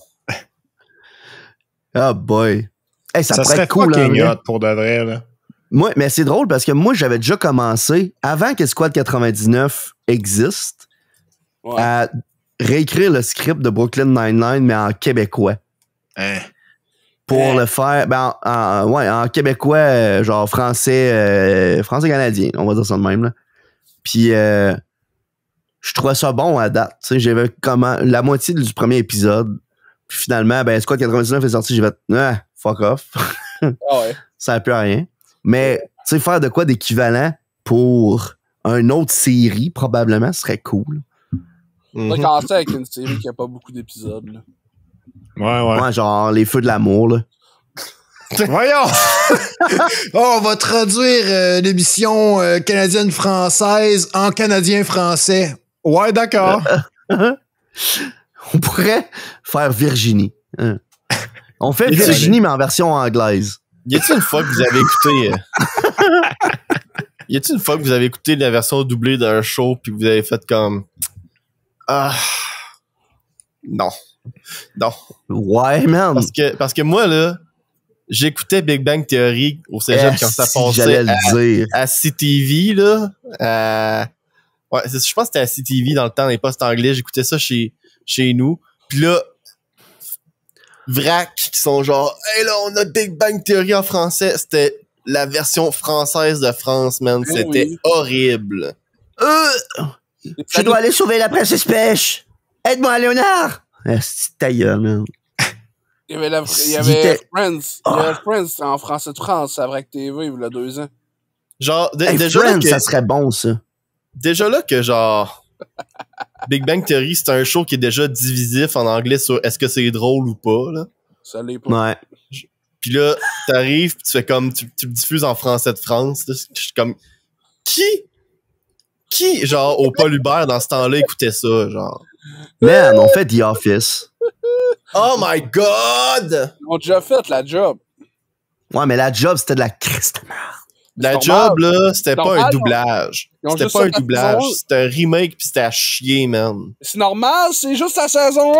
Ah, boy. Hey, ça pourrait serait être cool, fucking hot pour de vrai, là. Moi, mais c'est drôle parce que moi, j'avais déjà commencé, avant que Squad 99 existe, à réécrire le script de Brooklyn Nine-Nine, mais en québécois. Pour le faire, ben, en québécois, genre français-canadien, on va dire ça de même, là. Puis, je trouvais ça bon à date. Tu sais, j'avais la moitié du premier épisode. Puis finalement, ben, Squad 99 est sorti, j'ai fait, fuck off. Ça n'a plus rien. Mais, tu sais, faire de quoi d'équivalent pour une autre série, probablement, ce serait cool. On a commencé avec une série qui a pas beaucoup d'épisodes, là. Ouais, genre Les Feux de l'amour, là. Voyons! On va traduire l'émission canadienne-française en canadien-français. Ouais, d'accord. On pourrait faire Virginie. On fait Virginie, mais en version anglaise. Y a-t-il une fois que vous avez écouté la version doublée d'un show puis que vous avez fait comme non. Ouais, man. Parce que moi là, j'écoutais Big Bang Theory au cégep quand ça passait à CTV là. Ouais, je pense que c'était à CTV dans le temps des postes anglais. J'écoutais ça chez nous. Puis là, vrac qui sont genre hey là on a Big Bang Theory en français. C'était la version française de France, man. C'était horrible. Je dois aller sauver la princesse Pêche. Aide-moi, Léonard. C'est ta gueule, man. Il y avait Friends. Il y avait Friends en français de France à Vrac TV il y a 2 ans. Genre, déjà Friends, ça serait bon, ça. Déjà là que genre Big Bang Theory, c'est un show qui est déjà divisif en anglais sur est-ce que c'est drôle ou pas, là. Ça l'est pas. Ouais. Puis là, t'arrives pis tu fais comme tu le diffuses en français de France. Je suis comme qui genre au Paul Hubert dans ce temps-là écoutait ça, genre. Man, on fait The Office. Oh my god! Ils ont déjà fait la job. Ouais, mais la job, c'était de la crisse de merde. La job, là, c'était pas un doublage. C'était pas un doublage. C'était un remake pis c'était à chier, man. C'est normal, c'est juste la saison 1!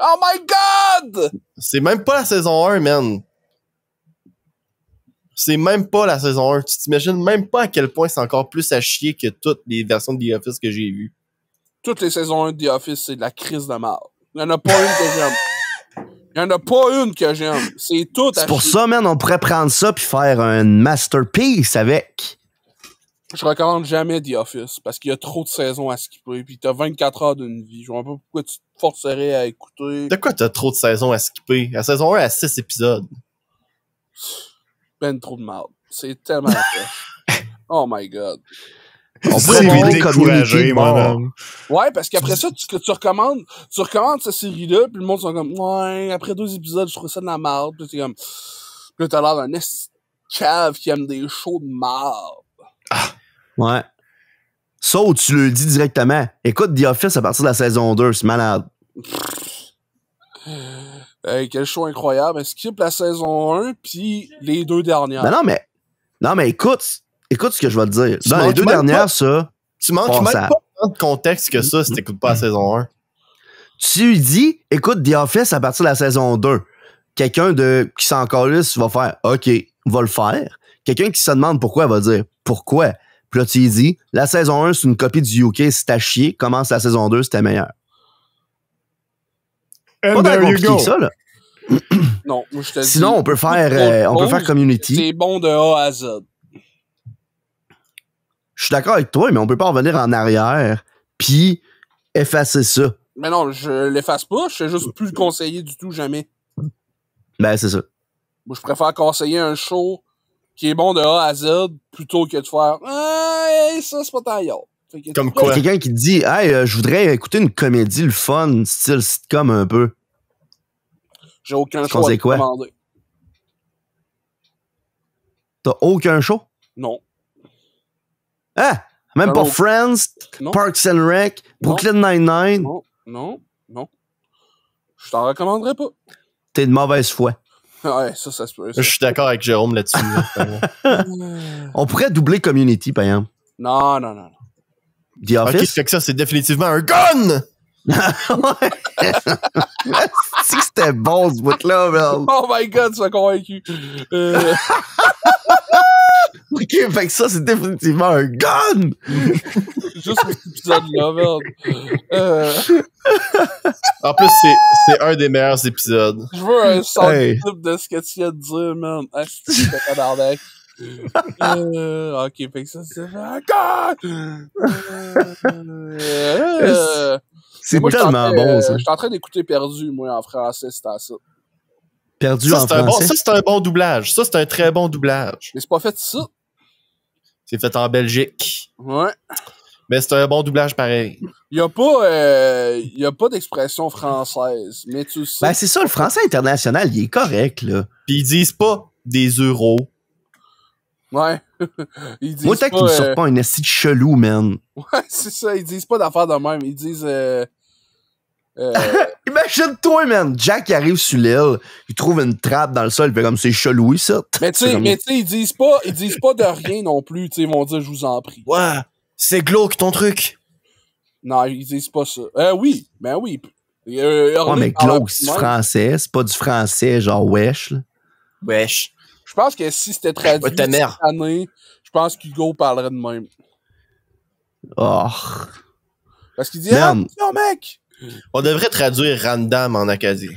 Oh my god! C'est même pas la saison 1, man. C'est même pas la saison 1. Tu t'imagines même pas à quel point c'est encore plus à chier que toutes les versions de The Office que j'ai vues. Toutes les saisons 1 de The Office, c'est de la crise de merde. Il y en a pas une que j'aime. Il y en a pas une que j'aime. C'est tout à C'est pour chier. ça, man, on pourrait prendre ça puis faire un masterpiece avec. Je recommande jamais The Office parce qu'il y a trop de saisons à skipper pis t'as 24 heures d'une vie. Je vois pas pourquoi tu te forcerais à écouter. De quoi t'as trop de saisons à skipper? La saison 1 a 6 épisodes. Ben trop de merde. C'est tellement trash. Oh my god. On C'est pourrait découragé, moi-même. Ouais, parce qu'après ça, tu recommandes cette série-là, puis le monde sont comme, ouais, après 2 épisodes, je trouve ça de la merde. Puis t'es comme, puis là, t'as l'air d'un cave qui aime des shows de merde. Ouais. Sauf tu le dis directement. Écoute The Office à partir de la saison 2, c'est malade. Hey, quel show incroyable. Skip la saison 1, puis les 2 dernières. Non, mais écoute ce que je vais te dire. Tu Dans les manques 2 même dernières, pas- ça, Tu manques même pas tant de contexte que ça si t'écoutes pas la saison 1. tu lui dis, écoute The Office à partir de la saison 2. Quelqu'un qui s'en calisse va faire, OK, va le faire. Quelqu'un qui se demande pourquoi va dire, pourquoi? Puis là, tu lui dis, la saison 1, c'est une copie du UK, c'est à chier. Commence la saison 2, c'était meilleur. And Pas there tant you compliqué go. que ça, là. Non, moi, je te dis. Sinon, on peut faire Community. C'est bon de A à Z. Je suis d'accord avec toi, mais on peut pas revenir en arrière puis effacer ça. Mais non, je l'efface pas, je fais juste plus le conseiller du tout, jamais. Ben, c'est ça. Moi, je préfère conseiller un show qui est bon de A à Z plutôt que de faire hey, ça, c'est pas ta gueule. Fait que- Comme quoi? Quelqu'un qui te dit, hey, je voudrais écouter une comédie, le fun, style sitcom un peu. J'ai aucun Tu choix à conseilles te quoi? demander. T'as aucun show? Non. Ah! Même Ah pas non. Friends, Non. Parks and Rec, Non. Brooklyn Nine-Nine. Non. Je t'en recommanderais pas. T'es de mauvaise foi. Ouais, ça se peut. Je suis d'accord avec Jérôme là-dessus. là. On pourrait doubler Community, par exemple. Non. The Ok, Office. fait que ça, c'est définitivement un gun! Ouais. C'est que c'était bon, ce bout-là, man. Oh my god, tu m'as convaincu. Ok, fait que ça, c'est définitivement un gun! Juste cet épisode-là, merde. En plus, c'est un des meilleurs épisodes. Je veux un son Hey. type de ce que tu viens de dire, man. Ah, c'est tabarnak. Ok, fait que ça, c'est un gars! C'est Moi, tellement bon, ça. Je suis en train d'écouter Perdu, moi, en français, c'était ça. Perdu Ça, en c'est un bon, français. ça, c'est un bon doublage. Ça, c'est un très bon doublage. Mais c'est pas fait ça. C'est fait en Belgique. Ouais. Mais c'est un bon doublage pareil. Y a pas d'expression française, mais tu sais. Ben, c'est ça, le français international, il est correct, là. Puis ils disent pas des euros. Ouais. Ils disent Moi, tant pas, qu'il me sort pas un esti de chelou, man. Ouais, c'est ça. Ils disent pas d'affaires de même. Ils disent, Imagine-toi, man. Jack il arrive sur l'île, il trouve une trappe dans le sol, il fait comme c'est chelou, ça. Mais tu sais, ils disent pas de rien non plus. Tu sais, ils vont dire, je vous en prie. Ouais, c'est glauque ton truc. Non, ils disent pas ça. Oui, ben oui. Ouais, mais glauque, c'est du français, c'est pas du français, genre wesh, là. Wesh. Je pense que si c'était traduit Ouais, ta mère. cette année, je pense qu'Hugo parlerait de même. Oh. Parce qu'il dit, Man. ah, non, mec! On devrait traduire random en acadie.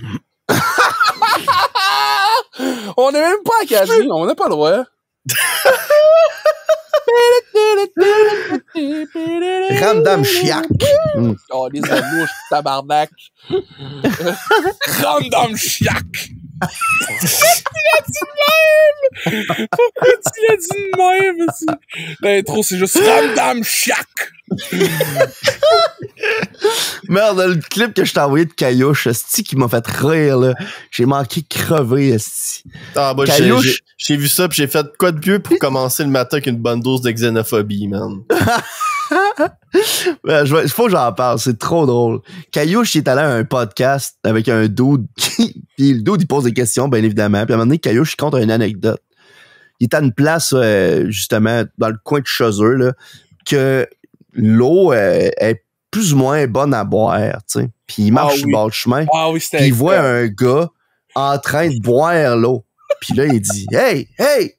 On est même pas acadien, on n'a pas le droit. Random chiac. Oh, les amouches, tabarnak. Random chiac. Pourquoi tu l'as dit de même? L'intro, c'est juste random chiac. Merde, le clip que je t'ai envoyé de Caillouche, esti qui m'a fait rire, là. J'ai manqué crever, esti. Ah, moi, Caillouche. j'ai vu ça pis j'ai fait quoi de mieux pour commencer le matin qu'une bonne dose de xénophobie, man. Il faut que j'en parle, c'est trop drôle. Caillouche, il est allé à un podcast avec un dude qui... Puis le dude, il pose des questions, bien évidemment. Puis à un moment donné, Caillouche, il compte une anecdote. Il est à une place, justement, dans le coin de chez eux, là, que l'eau est plus ou moins bonne à boire, tu sais. Puis il marche sur le bord du chemin. Ah oui, c'était Puis il voit un gars en train de boire l'eau. Puis là, il dit « Hey,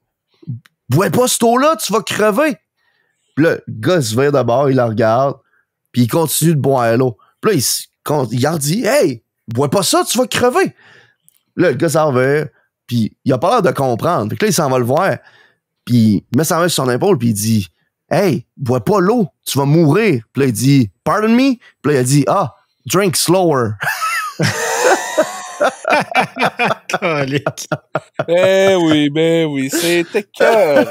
bois pas cette eau-là, tu vas crever! » Puis là, le gars se vire de bord, il la regarde, puis il continue de boire l'eau. Puis là, il leur dit « Hey, bois pas ça, tu vas crever! » Là, le gars s'en revient, puis il a pas l'air de comprendre. Puis là, il s'en va le voir, puis il met sa main sur son épaule, puis il dit Hey, bois pas l'eau, tu vas mourir. Puis là, il dit, pardon me? Puis là, il a dit, drink slower. Ben oui, c'était cœur.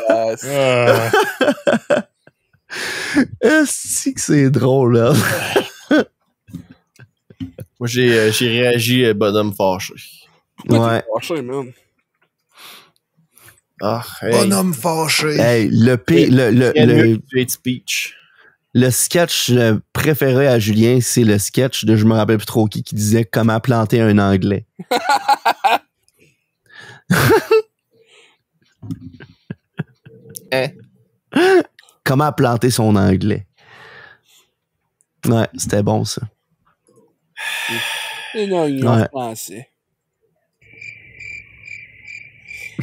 Est-ce que c'est drôle, là? Moi, j'ai réagi bonhomme fâché. Pourquoi t'es fâché, man? Hey. Bonhomme fâché. Hey, le sketch préféré à Julien, c'est le sketch de je me rappelle plus trop qui disait comment planter un anglais. Comment planter son anglais. Ouais, c'était bon, ça. Et non, il en français.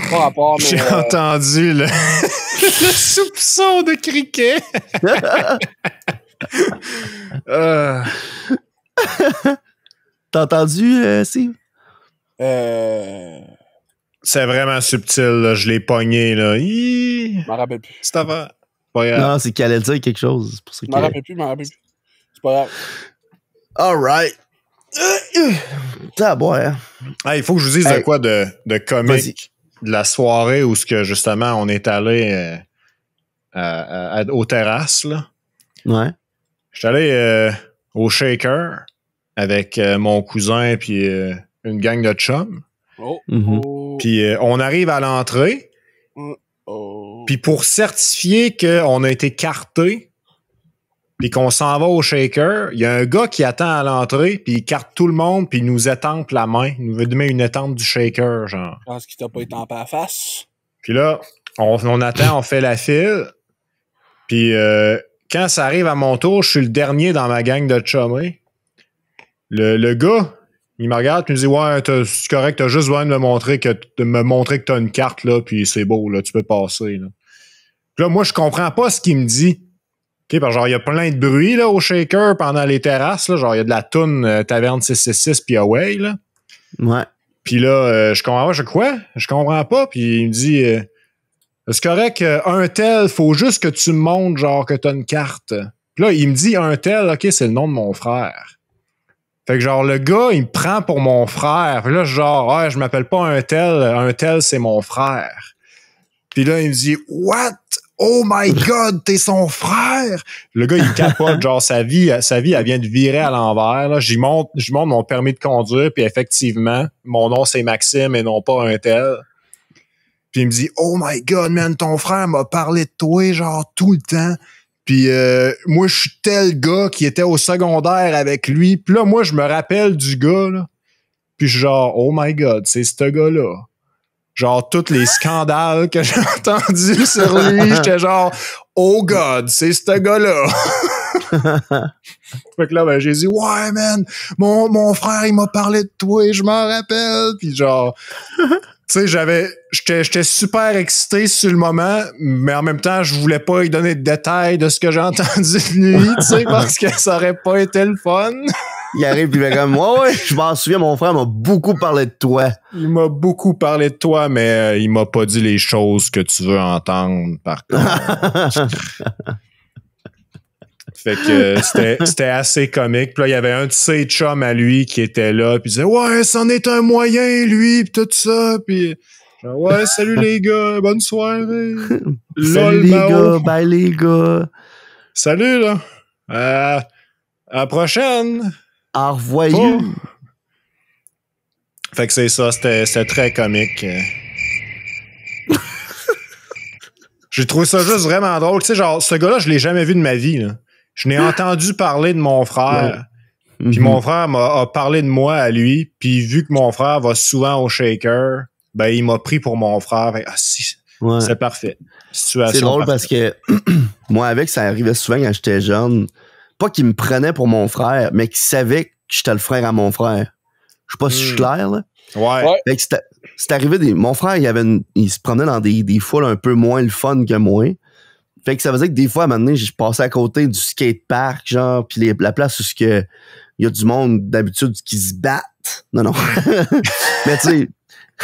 Pas rapport, mais... J'ai entendu le soupçon de criquet. T'as entendu, Steve? C'est vraiment subtil, là. Je l'ai pogné, là. Je m'en rappelle plus. C'est avant. Pas grave. Non, c'est qu'elle allait dire quelque chose. Pour ça Je m'en rappelle plus. C'est pas grave. All right. T'as à boire. Il faut que je vous dise de quoi de comique de la soirée où justement on est allé aux terrasses, là. Ouais. J'étais allé au Shaker avec mon cousin puis une gang de chums. Puis on arrive à l'entrée. Puis pour certifier qu'on a été carté puis qu'on s'en va au Shaker, il y a un gars qui attend à l'entrée puis il carte tout le monde puis il nous étampe la main. Il nous veut donner une étampe du Shaker, genre. Je pense qu'il t'a pas étampé à la face. Puis là, on attend, on fait la file. Puis quand ça arrive à mon tour, je suis le dernier dans ma gang de chummés. Le gars, il me regarde puis il me dit « Ouais, c'est correct, t'as juste besoin de me montrer que t'as une carte, là, puis c'est beau, là, tu peux passer. » Là. Puis là, moi, je comprends pas ce qu'il me dit. OK, parce que genre, il y a plein de bruit, là, au Shaker pendant les terrasses, là. Genre, il y a de la toune Taverne 666 puis Away, là. Ouais. Puis là, je comprends pas. Quoi? Je comprends pas. Puis il me dit c'est correct, un tel, faut juste que tu me montres, genre, que t'as une carte. Puis là, il me dit un tel, OK, c'est le nom de mon frère. Fait que genre, le gars, il me prend pour mon frère. Puis là, genre, ouais, je m'appelle pas un tel, c'est mon frère. Puis là, il me dit, what? Oh my God, t'es son frère! Le gars, il capote, genre, sa vie, elle vient de virer à l'envers, là. Je montre mon permis de conduire, puis effectivement, mon nom, c'est Maxime et non pas un tel. Puis il me dit, oh my God, man, ton frère m'a parlé de toi, genre, tout le temps. Puis moi, je suis tel gars qui était au secondaire avec lui. Puis là, moi, je me rappelle du gars, là. Puis je suis genre, oh my God, c'est ce gars-là. Genre, tous les scandales que j'ai entendus sur lui, j'étais genre, oh God, c'est ce gars-là. Fait que là, ben, j'ai dit, ouais, man, mon frère, il m'a parlé de toi, je m'en rappelle. Puis genre, tu sais, j'étais super excité sur le moment, mais en même temps, je voulais pas lui donner de détails de ce que j'ai entendu de lui, tu sais, parce que ça aurait pas été le fun. Il arrive pis il fait comme ouais, je m'en souviens, mon frère m'a beaucoup parlé de toi. Il m'a beaucoup parlé de toi, mais il m'a pas dit les choses que tu veux entendre, par contre. Fait que c'était assez comique. Puis là, il y avait un de ses chums à lui qui était là, puis il disait « Ouais, c'en est un moyen, lui, pis tout ça. » Puis genre « Ouais, salut les gars, bonne soirée. » Salut les gars, bye les gars. Salut, là. À la prochaine. Au revoir. Oh. Fait que c'est ça, c'était très comique. J'ai trouvé ça juste vraiment drôle. Tu sais, genre, ce gars-là, je l'ai jamais vu de ma vie, là. Je n'ai entendu parler de mon frère. Ouais. Puis mon frère a parlé de moi à lui. Puis vu que mon frère va souvent au Shaker, ben il m'a pris pour mon frère. Ah si, ouais. C'est parfait. Situation c'est drôle parfaite. Parce que moi, avec, ça arrivait souvent quand j'étais jeune. Pas qu'il me prenait pour mon frère, mais qu'il savait que j'étais le frère à mon frère. Je sais pas si je suis clair, là. Ouais. Fait que c'est arrivé mon frère, il se promenait dans des foules un peu moins le fun que moi. Fait que ça faisait que des fois, à un moment donné, je passais à côté du skatepark, genre, pis la place où il y a du monde d'habitude qui se battent. Non. Mais tu sais,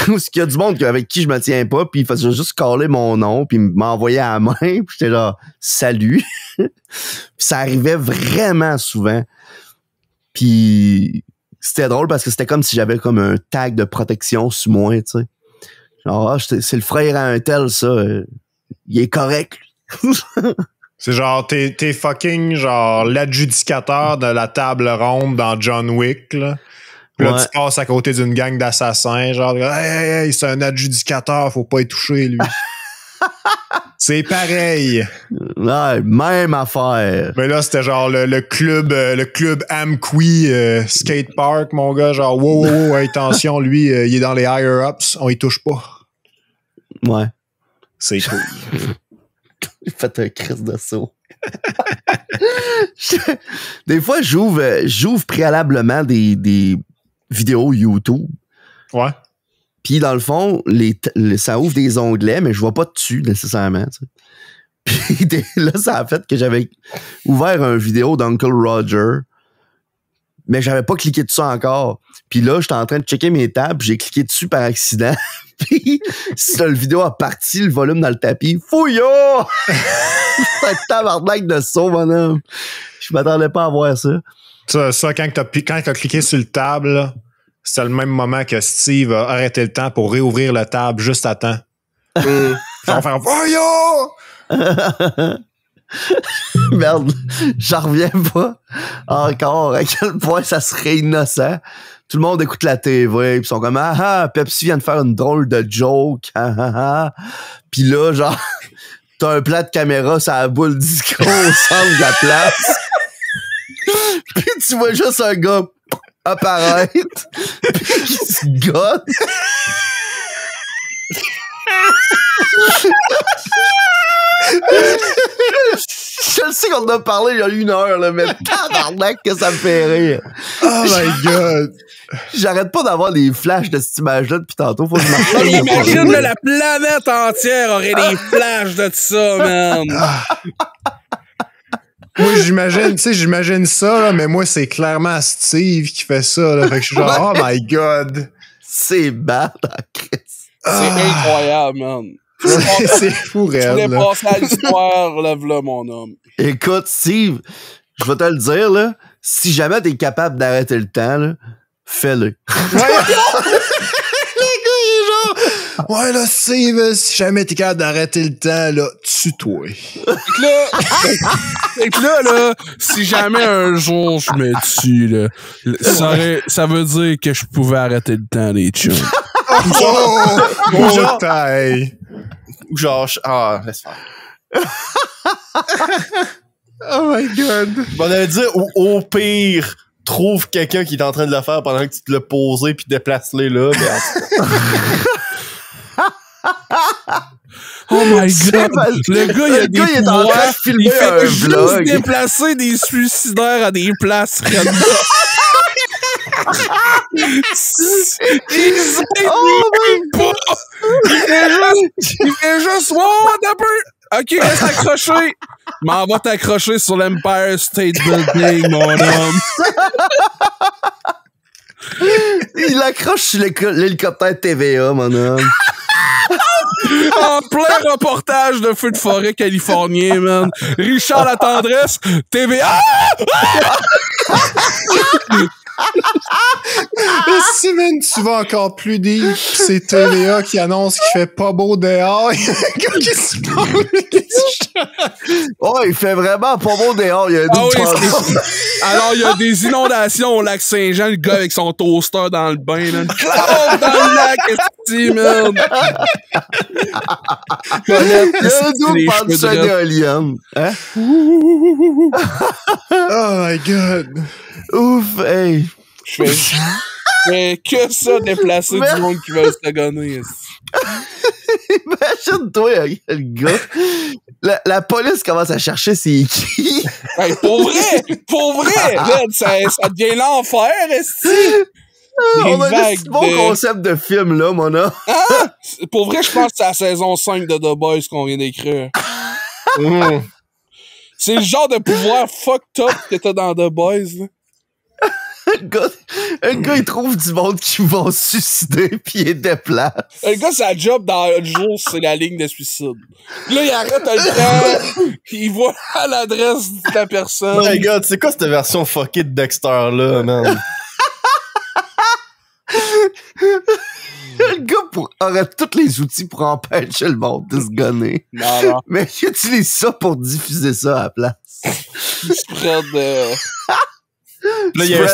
Ou est-ce qu'il y a du monde avec qui je me tiens pas, puis il faisait juste caller mon nom, puis m'envoyer à la main, puis j'étais là, salut. Puis ça arrivait vraiment souvent. Puis c'était drôle parce que c'était comme si j'avais comme un tag de protection sur moi, tu sais. Genre, c'est le frère à un tel, ça. Il est correct, lui. C'est genre, t'es fucking genre l'adjudicateur de la table ronde dans John Wick, là. Puis là, tu passes à côté d'une gang d'assassins, genre, hey, c'est un adjudicateur, faut pas y toucher, lui. C'est pareil. Ouais, même affaire. Mais là, c'était genre le club Amqui Skate Park, mon gars, genre, wow, attention, lui, il est dans les higher-ups, on y touche pas. Ouais. C'est cool. J'ai fait un crise de saut. Des fois, j'ouvre préalablement des vidéos YouTube. Ouais. Puis, dans le fond, ça ouvre des onglets, mais je vois pas dessus, nécessairement. Puis là, ça a fait que j'avais ouvert une vidéo d'Uncle Roger, mais j'avais pas cliqué dessus encore. Puis là, j'étais en train de checker mes tabs, j'ai cliqué dessus par accident. Puis, le vidéo a parti le volume dans le tapis. Fouillot! C'est un tabarnak de saut, mon homme. Je m'attendais pas à voir ça. Ça, quand t'as cliqué sur le tab, là, c'était le même moment que Steve a arrêté le temps pour réouvrir le tab juste à temps. On va faire Voyons! Merde, j'en reviens pas encore à quel point ça serait innocent. Tout le monde écoute la TV, pis ils sont comme Pepsi vient de faire une drôle de joke. Puis là, genre, t'as un plat de caméra sur la boule disco au centre de la place. Puis tu vois juste un gars apparaître, puis qui se gosse. Je le sais qu'on en a parlé il y a 1 heure, là, mais tabarnak que ça me fait rire. Oh my god. J'arrête pas d'avoir des flashs de cette image-là depuis tantôt. Faut que je m'en Imagine que la planète entière aurait des flashs de ça, man. Moi, j'imagine ça, là, mais moi, c'est clairement Steve qui fait ça, là. Fait que je suis genre, oh my god. C'est bad en Christ. C'est incroyable, man. C'est fou, réel. Je voulais passer à l'histoire, lève-le, mon homme. Écoute, Steve, je vais te le dire, là, si jamais t'es capable d'arrêter le temps, là, fais-le. Ouais. Le gars, il est genre, ouais, là, Steve, si jamais t'es capable d'arrêter le temps, là, tue-toi. Fait que là, si jamais un jour je me tue, là, ça veut dire que je pouvais arrêter le temps, les chums. Ou genre, laisse faire. Oh my god. On allait dire, ou au pire, trouve quelqu'un qui est en train de le faire pendant que tu te l'as posé puis déplace-les là. Oh my god! Le gars, il a des pouvoirs. Il fait juste déplacer des suicidaires à des places random. Il fait juste un peu. Ok, reste accroché. M'en va t'accrocher sur l'Empire State Building, mon homme. Il accroche sur l'hélicoptère TVA, mon homme. En plein reportage de feu de forêt californien, man. Richard la tendresse, TVA. Si, man, tu vas encore plus deep, c'est TVA qui annonce qu'il fait pas beau dehors. Qu'est-ce qui se passe? Oh, il fait vraiment pas beau dehors. Il y a Alors, il y a des inondations au lac Saint-Jean, le gars avec son toaster dans le bain, là. Oh, dans le lac, est-ce merde? Il y a un double par du sol d'éolienne. Hein? Oh my god. Ouf, hey. Je fais que ça, déplacer du monde qui veut se gonner. Imagine-toi, le gars. La police commence à chercher c'est qui. Hey, pour vrai, là, ça devient l'enfer, est-ce on a un bon concept de film, là, mon homme. Ah! Pour vrai, je pense que c'est la saison 5 de The Boys qu'on vient d'écrire. C'est le genre de pouvoir fucked up que t'as dans The Boys, là. Un gars, il trouve du monde qui vont se suicider pis il déplace. Le gars, sa job dans le jour, c'est la ligne de suicide. Là, il arrête le temps, pis il voit l'adresse de la personne. My God, c'est quoi cette version fuckée de Dexter-là, man? Le gars aurait tous les outils pour empêcher le monde de se gonner. Non. Mais il utilise ça pour diffuser ça à la place. Il spread Là, il y a un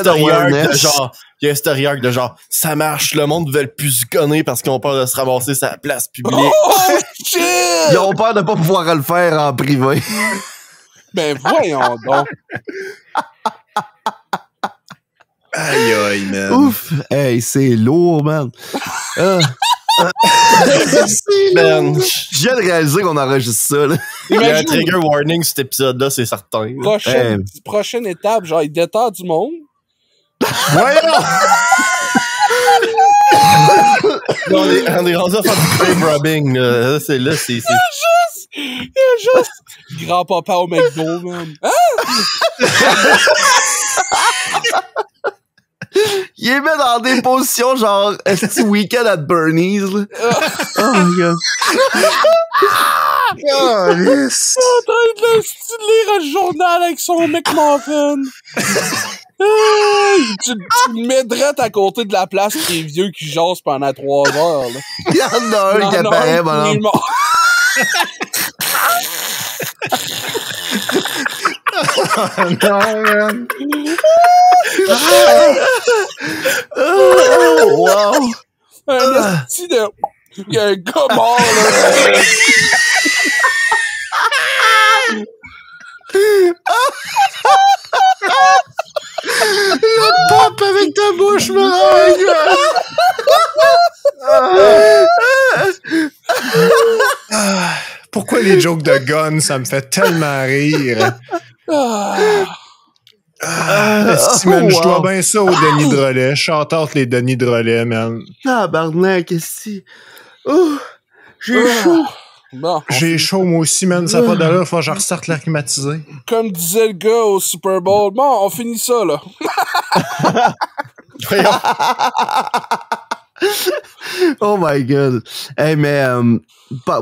story arc de genre, ça marche, le monde veut plus se gonner parce qu'ils ont peur de se ramasser sa place publique. Oh, shit! Ils ont peur de pas pouvoir le faire en privé. Ben, voyons donc. Aïe, aïe, man. Ouf! Hey, c'est lourd, man. Man, Je viens de réaliser qu'on enregistre ça, là. il y a un trigger warning sur cet épisode-là, c'est certain. Prochaine étape, genre, il déterre du monde. Voyons! On est rendu à faire du grave robbing, là. C'est. Il y a juste grand-papa au McDo, man. Hein? Il est mis dans des positions genre est-ce Weekend at Bernie's, là. Oh my god. Yes. En train de lire un journal avec son McMuffin. Tu le mets direct à côté de la place qui est vieux qui jase pendant 3 heures, là. Il y en a un qui apparaît, bonhomme. Non, man. Oh, wow. Un petit de... Il y a un gars mort, là. Le pop avec ta bouche, Pourquoi les jokes de gun, ça me fait tellement rire. Si, man, je dois bien ça au Denis Drolet. Shout out les Denis Drolet, man. Tabarnak, qu'est-ce que oh, j'ai chaud. Bon, J'ai chaud, moi aussi, man. Ça n'a pas d'allure. Faut que je restarte l'air climatisé. comme disait le gars au Super Bowl, bon, on finit ça, là. Oh my god. Hey, mais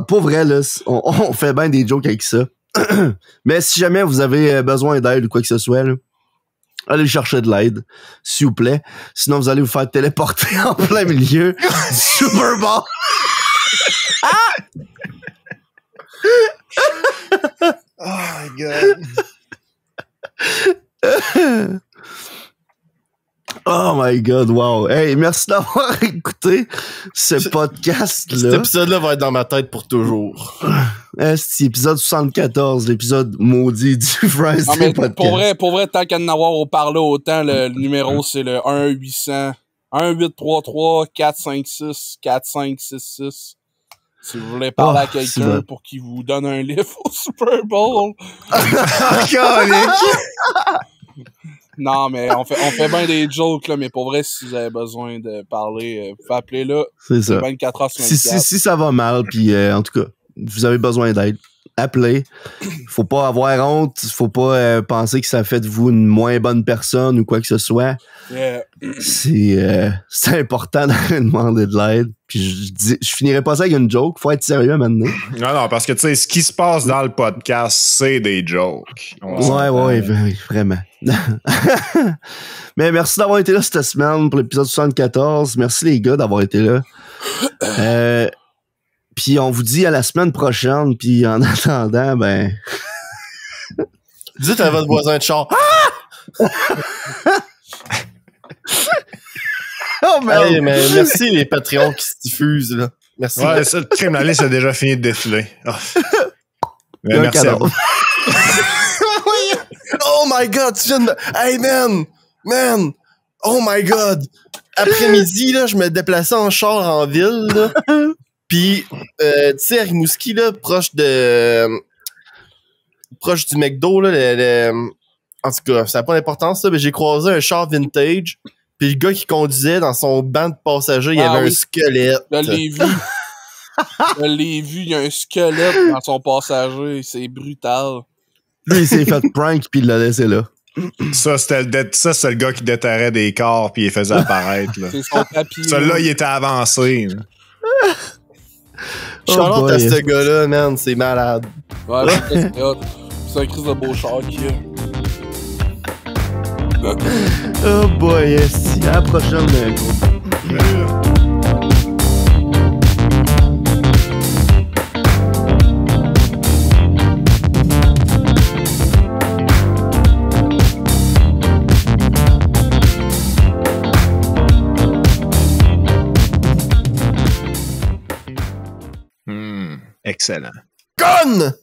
pour vrai, là, on fait bien des jokes avec ça. Mais si jamais vous avez besoin d'aide ou quoi que ce soit, là, allez chercher de l'aide, s'il vous plaît. Sinon, vous allez vous faire téléporter en plein milieu du Super Bowl. Oh my god. Oh my god, wow. Hey, merci d'avoir écouté ce podcast-là. Cet épisode-là va être dans ma tête pour toujours. C'est épisode 74, l'épisode maudit du Friday Podcast. Pour vrai, tant qu'à en avoir au parler autant, le numéro, c'est le 1-800-1833-456-4566. Si vous voulez parler à quelqu'un pour qu'il vous donne un livre au Super Bowl. Non, mais on fait bien des jokes, là, mais pour vrai, si vous avez besoin de parler, vous pouvez appeler là. C'est ça. 24 heures sur 24. Si ça va mal, puis en tout cas, vous avez besoin d'aide, appelez. Faut pas avoir honte, faut pas penser que ça fait de vous une moins bonne personne ou quoi que ce soit. Yeah. C'est important de demander de l'aide. Puis je finirai pas ça avec une joke. Faut être sérieux maintenant. Non, parce que tu sais, ce qui se passe dans le podcast, c'est des jokes. Ouais, vraiment. Mais merci d'avoir été là cette semaine pour l'épisode 74. Merci les gars d'avoir été là. Puis on vous dit à la semaine prochaine. Puis en attendant, ben... Dites à votre voisin de char. Oh, hey, mais merci les Patreons qui se diffusent, là. Merci. Ouais, ça, le crime, la liste a déjà fini de défiler. Oh. Mais merci à vous. Oh my god, tu viens de... Hey man! Oh my god! Après-midi, là, je me déplaçais en char en ville, là. Pis, tu sais, à Rimouski, là, proche du McDo, là, en tout cas, ça n'a pas d'importance, là, mais j'ai croisé un char vintage. Pis le gars qui conduisait, dans son banc de passagers, il y avait un squelette. Je l'ai vu, il y a un squelette dans son passager. C'est brutal. Lui, il s'est fait prank pis il l'a laissé là. Ça, c'était le gars qui déterrait des corps puis il les faisait apparaître. Là. C'est son tapis. Celui-là, il était avancé. Charlotte à ce gars-là, man, c'est malade. Ouais, c'est hot. C'est un Chris de beau char qui a. Oh boy, yes. À la prochaine, gros. Excellent. Gun!